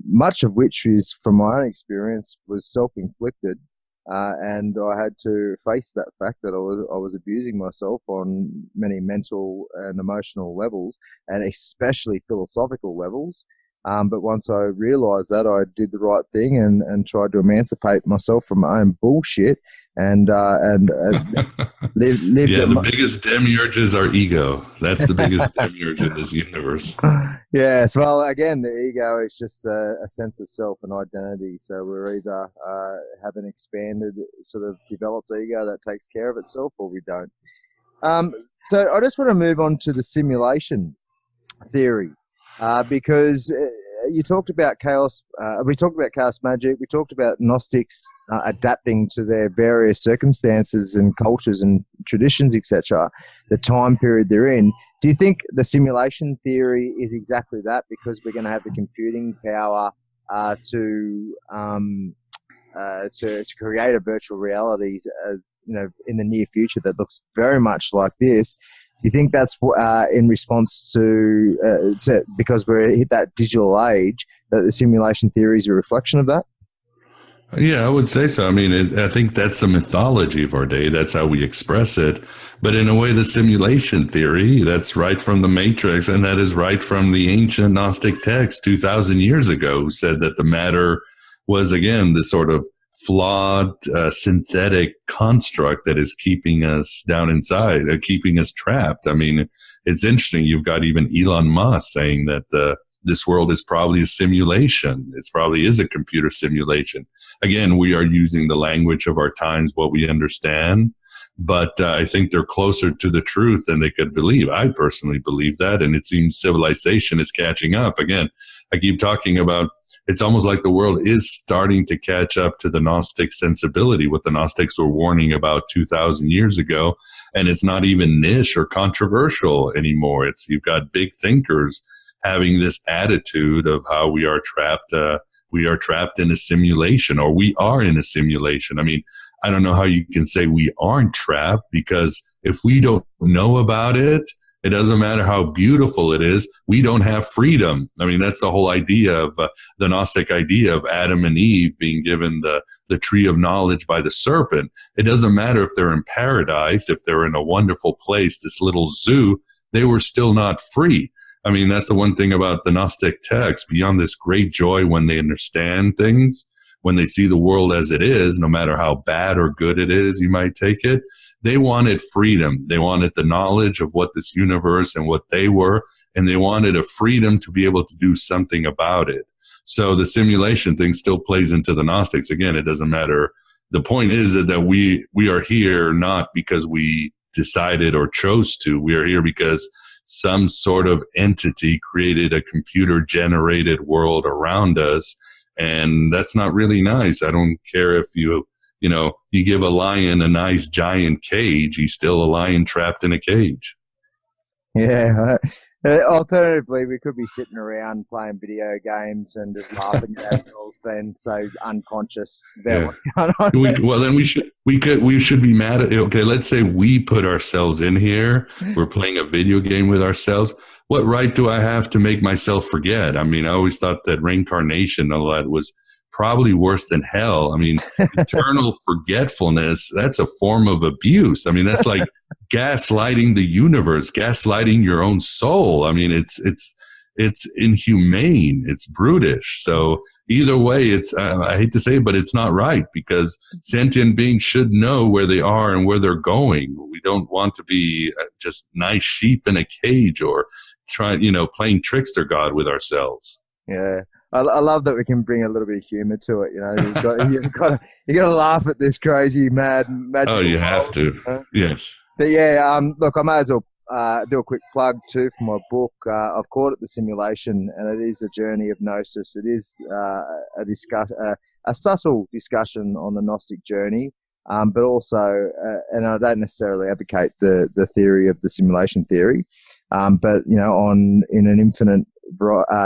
much of which is, from my own experience, was self-inflicted, and I had to face that fact that I was abusing myself on many mental and emotional levels, and especially philosophical levels. But once I realized that, I did the right thing and tried to emancipate myself from my own bullshit and lived. Yeah, the biggest demiurge is our ego. That's the biggest demiurge in this universe. Yes, well, again, the ego is just a sense of self and identity. So we're either have an expanded, sort of developed ego that takes care of itself, or we don't. So I just want to move on to the simulation theory, because you talked about chaos. We talked about chaos magic. We talked about Gnostics adapting to their various circumstances and cultures and traditions, etc., the time period they're in. Do you think the simulation theory is exactly that, because we're going to have the computing power to create a virtual reality, in the near future that looks very much like this? Do you think that's in response to because we're hit that digital age, that the simulation theory is a reflection of that? Yeah, I would say so. I mean, I think that's the mythology of our day. That's how we express it. But in a way, the simulation theory, that's right from the Matrix, and that is right from the ancient Gnostic text 2,000 years ago, who said that the matter was, again, this sort of flawed synthetic construct that is keeping us down inside, keeping us trapped. I mean, it's interesting. You've got even Elon Musk saying that this world is probably a simulation. It probably is a computer simulation. Again, we are using the language of our times, what we understand, but I think they're closer to the truth than they could believe. I personally believe that, and it seems civilization is catching up. Again, I keep talking about, it's almost like the world is starting to catch up to the Gnostic sensibility, what the Gnostics were warning about 2,000 years ago. And it's not even niche or controversial anymore. You've got big thinkers having this attitude of how we are trapped in a simulation, or we are in a simulation. I mean, I don't know how you can say we aren't trapped, because if we don't know about it, it doesn't matter how beautiful it is, we don't have freedom. I mean, that's the whole idea of the Gnostic idea of Adam and Eve being given the tree of knowledge by the serpent. It doesn't matter if they're in paradise, if they're in a wonderful place, this little zoo, they were still not free. I mean, that's the one thing about the Gnostic text, beyond this great joy when they understand things, when they see the world as it is, no matter how bad or good it is, you might take it. They wanted freedom. They wanted the knowledge of what this universe and what they were, and they wanted a freedom to be able to do something about it. So the simulation thing still plays into the Gnostics. Again, it doesn't matter. The point is that we are here not because we decided or chose to. We are here because some sort of entity created a computer-generated world around us, and that's not really nice. I don't care if you give a lion a nice giant cage, he's still a lion trapped in a cage. Yeah. Alternatively, we could be sitting around playing video games and just laughing at ourselves, being so unconscious about what's going on. Then we should be mad at, okay, let's say we put ourselves in here. We're playing a video game with ourselves. What right do I have to make myself forget? I mean, I always thought that reincarnation and all that was probably worse than hell. I mean, eternal forgetfulness, that's a form of abuse. I mean, that's like gaslighting the universe, gaslighting your own soul. I mean, it's inhumane. It's brutish. So either way, I hate to say it, but it's not right, because sentient beings should know where they are and where they're going. We don't want to be just nice sheep in a cage or playing trickster God with ourselves. Yeah. I love that we can bring a little bit of humor to it. You've got to laugh at this crazy, mad, magical. Oh, you have to. Yes. But yeah, look, I may as well do a quick plug too for my book. I've called it The Simulation, and it is a journey of Gnosis. It is a subtle discussion on the Gnostic journey, but also, and I don't necessarily advocate the theory of the simulation theory, but in an infinite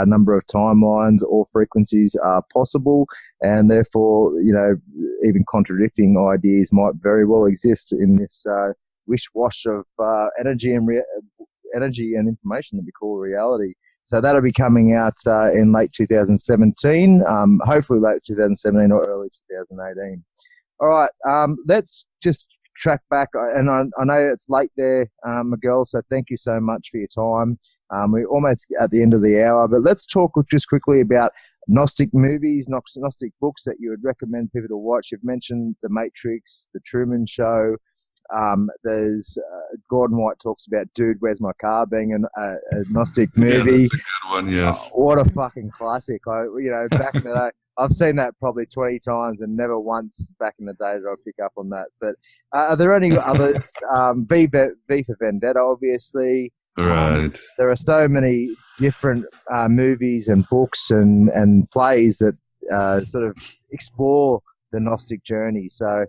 number of timelines or frequencies are possible, and therefore, even contradicting ideas might very well exist in this wish-wash of energy and information that we call reality. So that'll be coming out in late 2017, hopefully late 2017 or early 2018. All right, let's just track back, and I know it's late there, Miguel, so thank you so much for your time. We're almost at the end of the hour, but let's talk just quickly about Gnostic movies, Gnostic books that you would recommend people to watch. You've mentioned The Matrix, The Truman Show. There's Gordon White talks about Dude, Where's My Car being a Gnostic movie. Yeah, that's a good one, yes. What a fucking classic. Back in the day, I've seen that probably 20 times and never once back in the day did I pick up on that. But are there any others? V for Vendetta, obviously. Right. There are so many different movies and books and plays that sort of explore the Gnostic journey. So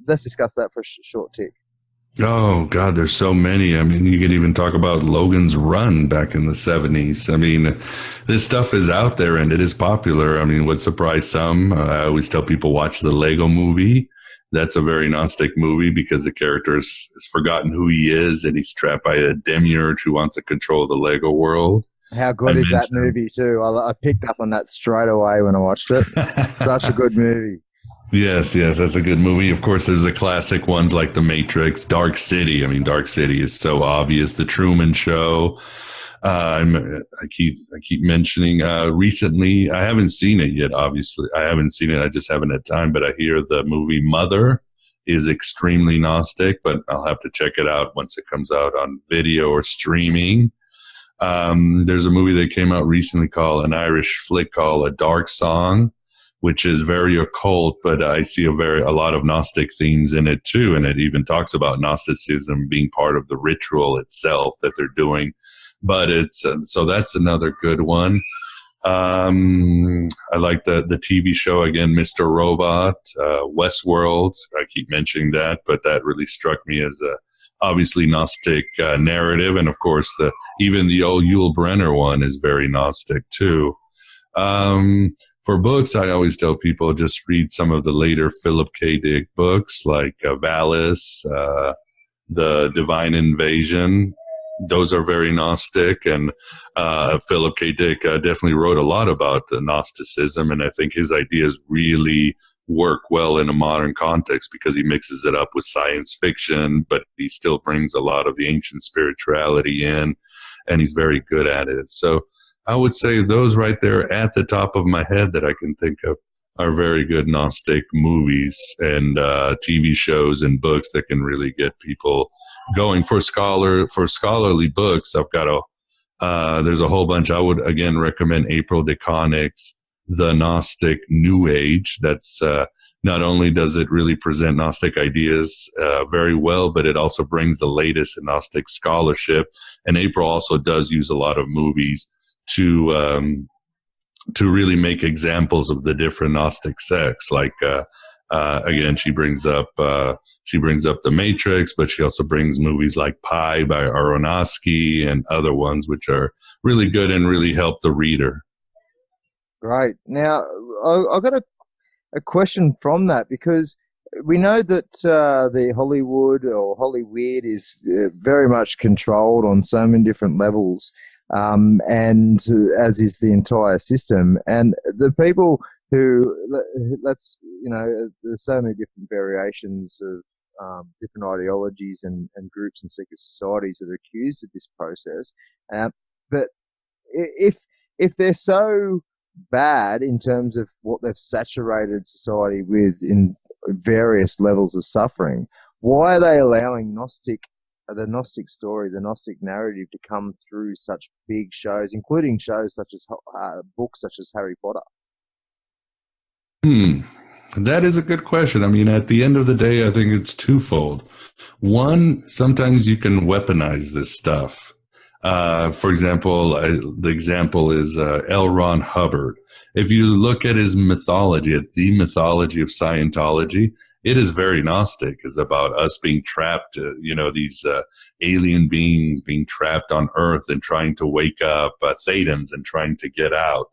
let's discuss that for a short tick. Oh, God, there's so many. I mean, you can even talk about Logan's Run back in the 70s. I mean, this stuff is out there and it is popular. I mean, what surprised some, I always tell people watch the Lego movie. That's a very Gnostic movie because the character has forgotten who he is and he's trapped by a demiurge who wants to control the Lego world. How good is that movie, too? I picked up on that straight away when I watched it. Such a good movie. Yes, that's a good movie. Of course, there's the classic ones like The Matrix, Dark City. I mean, Dark City is so obvious. The Truman Show. I keep mentioning recently. I haven't seen it yet. Obviously, I haven't seen it. I just haven't had time. But I hear the movie Mother is extremely Gnostic. But I'll have to check it out once it comes out on video or streaming. There's a movie that came out recently called an Irish flick called A Dark Song, which is very occult, but I see a lot of Gnostic themes in it too. And it even talks about Gnosticism being part of the ritual itself that they're doing. But it's, so that's another good one. I like the TV show again, Mr. Robot, Westworld. I keep mentioning that, but that really struck me as a obviously Gnostic narrative. And of course, even the old Yul Brynner one is very Gnostic too. For books, I always tell people just read some of the later Phillip K. Dick books like Valis, The Divine Invasion. Those are very Gnostic, and Phillip K. Dick definitely wrote a lot about Gnosticism, and I think his ideas really work well in a modern context because he mixes it up with science fiction, but he still brings a lot of the ancient spirituality in, and he's very good at it. So I would say those right there at the top of my head that I can think of are very good Gnostic movies and TV shows and books that can really get people going. For scholarly books, I've got there's a whole bunch. I would again recommend April DeConnick's The Gnostic New Age. That's not only does it really present Gnostic ideas very well, but it also brings the latest in Gnostic scholarship. And April also does use a lot of movies to really make examples of the different Gnostic sects. Like again, she brings up The Matrix, but she also brings movies like Pi by Aronofsky and other ones, which are really good and really help the reader. Great. Now, I've got a question from that, because we know that the Hollywood or Hollyweird is very much controlled on so many different levels. And as is the entire system. And the people who, there's so many different variations of different ideologies and groups and secret societies that are accused of this process. But if they're so bad in terms of what they've saturated society with in various levels of suffering, why are they allowing the Gnostic story, the Gnostic narrative to come through such big shows, including shows such as books such as Harry Potter? That is a good question. I mean, at the end of the day, I think it's twofold. One, sometimes you can weaponize this stuff. For example, the example is L. Ron Hubbard. If you look at his mythology, at the mythology of Scientology, it is very Gnostic. It's about us being trapped, these alien beings being trapped on Earth and trying to wake up, Thetans, and trying to get out.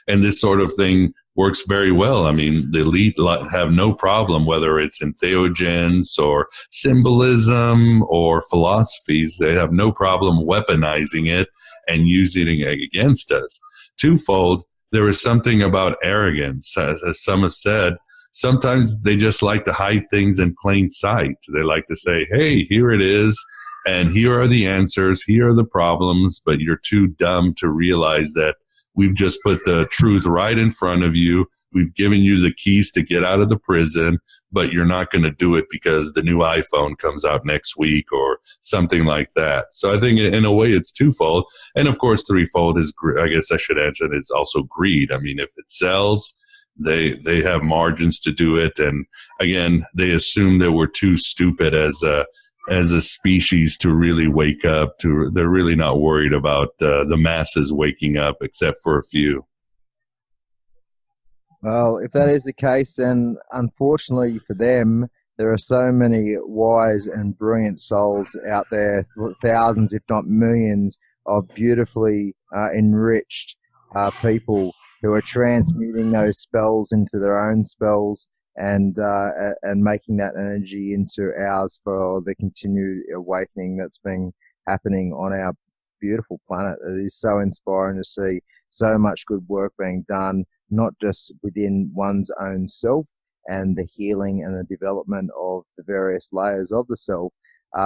And this sort of thing works very well. I mean, the elite have no problem, whether it's in theogens or symbolism or philosophies, they have no problem weaponizing it and using it against us. Twofold, there is something about arrogance. As some have said, sometimes they just like to hide things in plain sight. They like to say, hey, here it is, and here are the answers, here are the problems, but you're too dumb to realize that we've just put the truth right in front of you. We've given you the keys to get out of the prison, but you're not going to do it because the new iPhone comes out next week or something like that. So I think in a way it's twofold. And of course, threefold is, I guess I should answer, it's also greed. I mean, if it sells, they have margins to do it. And again, they assume that we're too stupid as a species to really wake up. They're really not worried about the masses waking up, except for a few. Well, if that is the case, then unfortunately for them, there are so many wise and brilliant souls out there, thousands, if not millions, of beautifully enriched people who are transmuting those spells into their own spells and making that energy into ours for the continued awakening that's been happening on our beautiful planet. It is so inspiring to see so much good work being done, not just within one's own self and the healing and the development of the various layers of the self,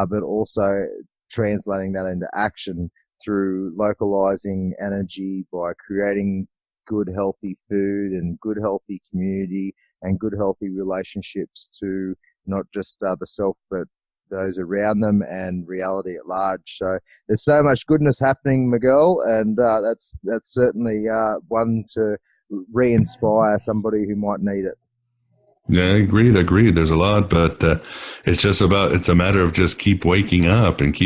but also translating that into action through localizing energy by creating good, healthy food and good, healthy community and good, healthy relationships to not just the self, but those around them and reality at large. So there's so much goodness happening, Miguel, and that's certainly one to re-inspire somebody who might need it. Yeah, agreed. There's a lot, but it's a matter of just keep waking up. And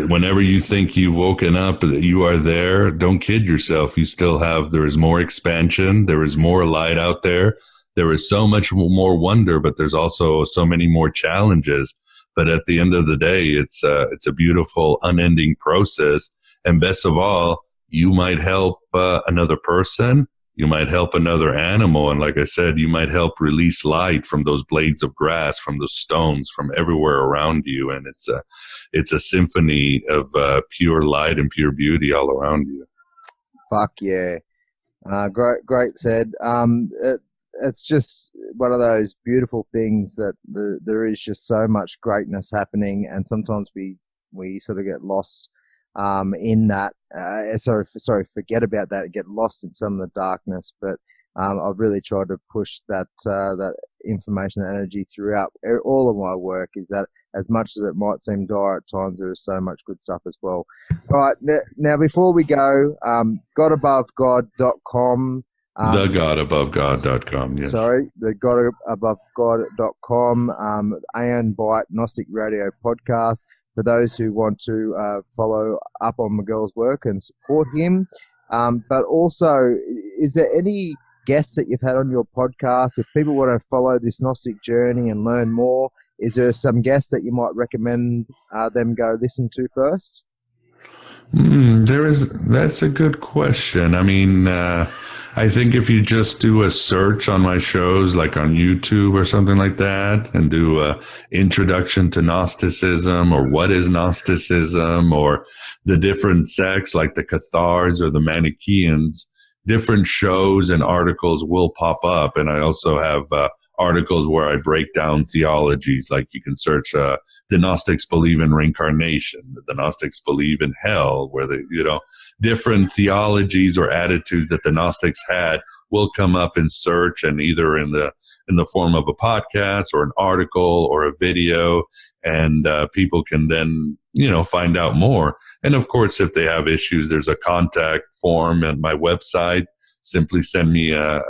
whenever you think you've woken up, you are there. Don't kid yourself. There is more expansion. There is more light out there. There is so much more wonder, but there's also so many more challenges. But at the end of the day, it's a beautiful, unending process. And best of all, you might help another person. You might help another animal. And like I said, you might help release light from those blades of grass, from the stones, from everywhere around you. And it's a symphony of pure light and pure beauty all around you. Fuck yeah. Great said. It's just one of those beautiful things that there is just so much greatness happening. And sometimes we sort of get lost in that, forget about that, get lost in some of the darkness. But I've really tried to push that information, that energy throughout all of my work, is that as much as it might seem dire at times, there is so much good stuff as well. All right, now before we go, godabovegod.com. TheGodAboveGod.com, yes. Sorry, theGodAboveGod.com, Aeon Bite Gnostic Radio Podcast. For those who want to follow up on Miguel's work and support him. But also, is there any guests that you've had on your podcast? If people want to follow this Gnostic journey and learn more, is there some guests that you might recommend them go listen to first? That's a good question. I mean, I think if you just do a search on my shows, like on YouTube or something like that, and do a introduction to Gnosticism, or what is Gnosticism, or the different sects like the Cathars or the Manichaeans, different shows and articles will pop up. And I also have articles where I break down theologies, like you can search the Gnostics believe in reincarnation, the Gnostics believe in hell, where different theologies or attitudes that the Gnostics had will come up in search, and either in the form of a podcast or an article or a video, and people can then find out more. And of course, if they have issues, there's a contact form at my website. Simply send me a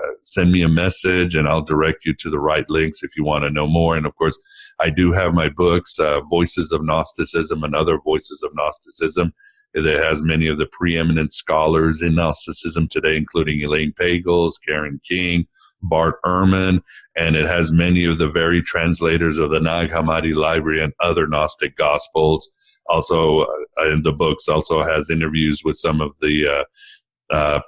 message, and I'll direct you to the right links if you want to know more. And of course, I do have my books, Voices of Gnosticism and Other Voices of Gnosticism. It has many of the preeminent scholars in Gnosticism today, including Elaine Pagels, Karen King, Bart Ehrman, and it has many of the very translators of the Nag Hammadi library and other Gnostic Gospels. Also, in the books, also has interviews with some of the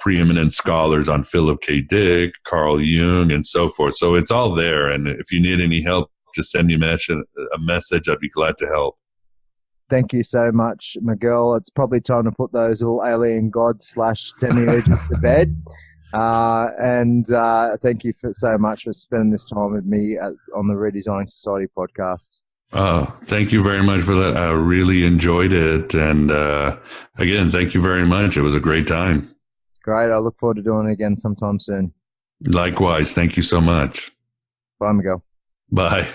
preeminent scholars on Philip K. Dick, Carl Jung, and so forth. So it's all there. And if you need any help, just send me a message. I'd be glad to help. Thank you so much, Miguel. It's probably time to put those little alien gods / demiurges to bed. And thank you so much for spending this time with me on the Redesigning Society podcast. Thank you very much for that. I really enjoyed it. And again, thank you very much. It was a great time. Great. I look forward to doing it again sometime soon. Likewise. Thank you so much. Bye, Miguel. Bye.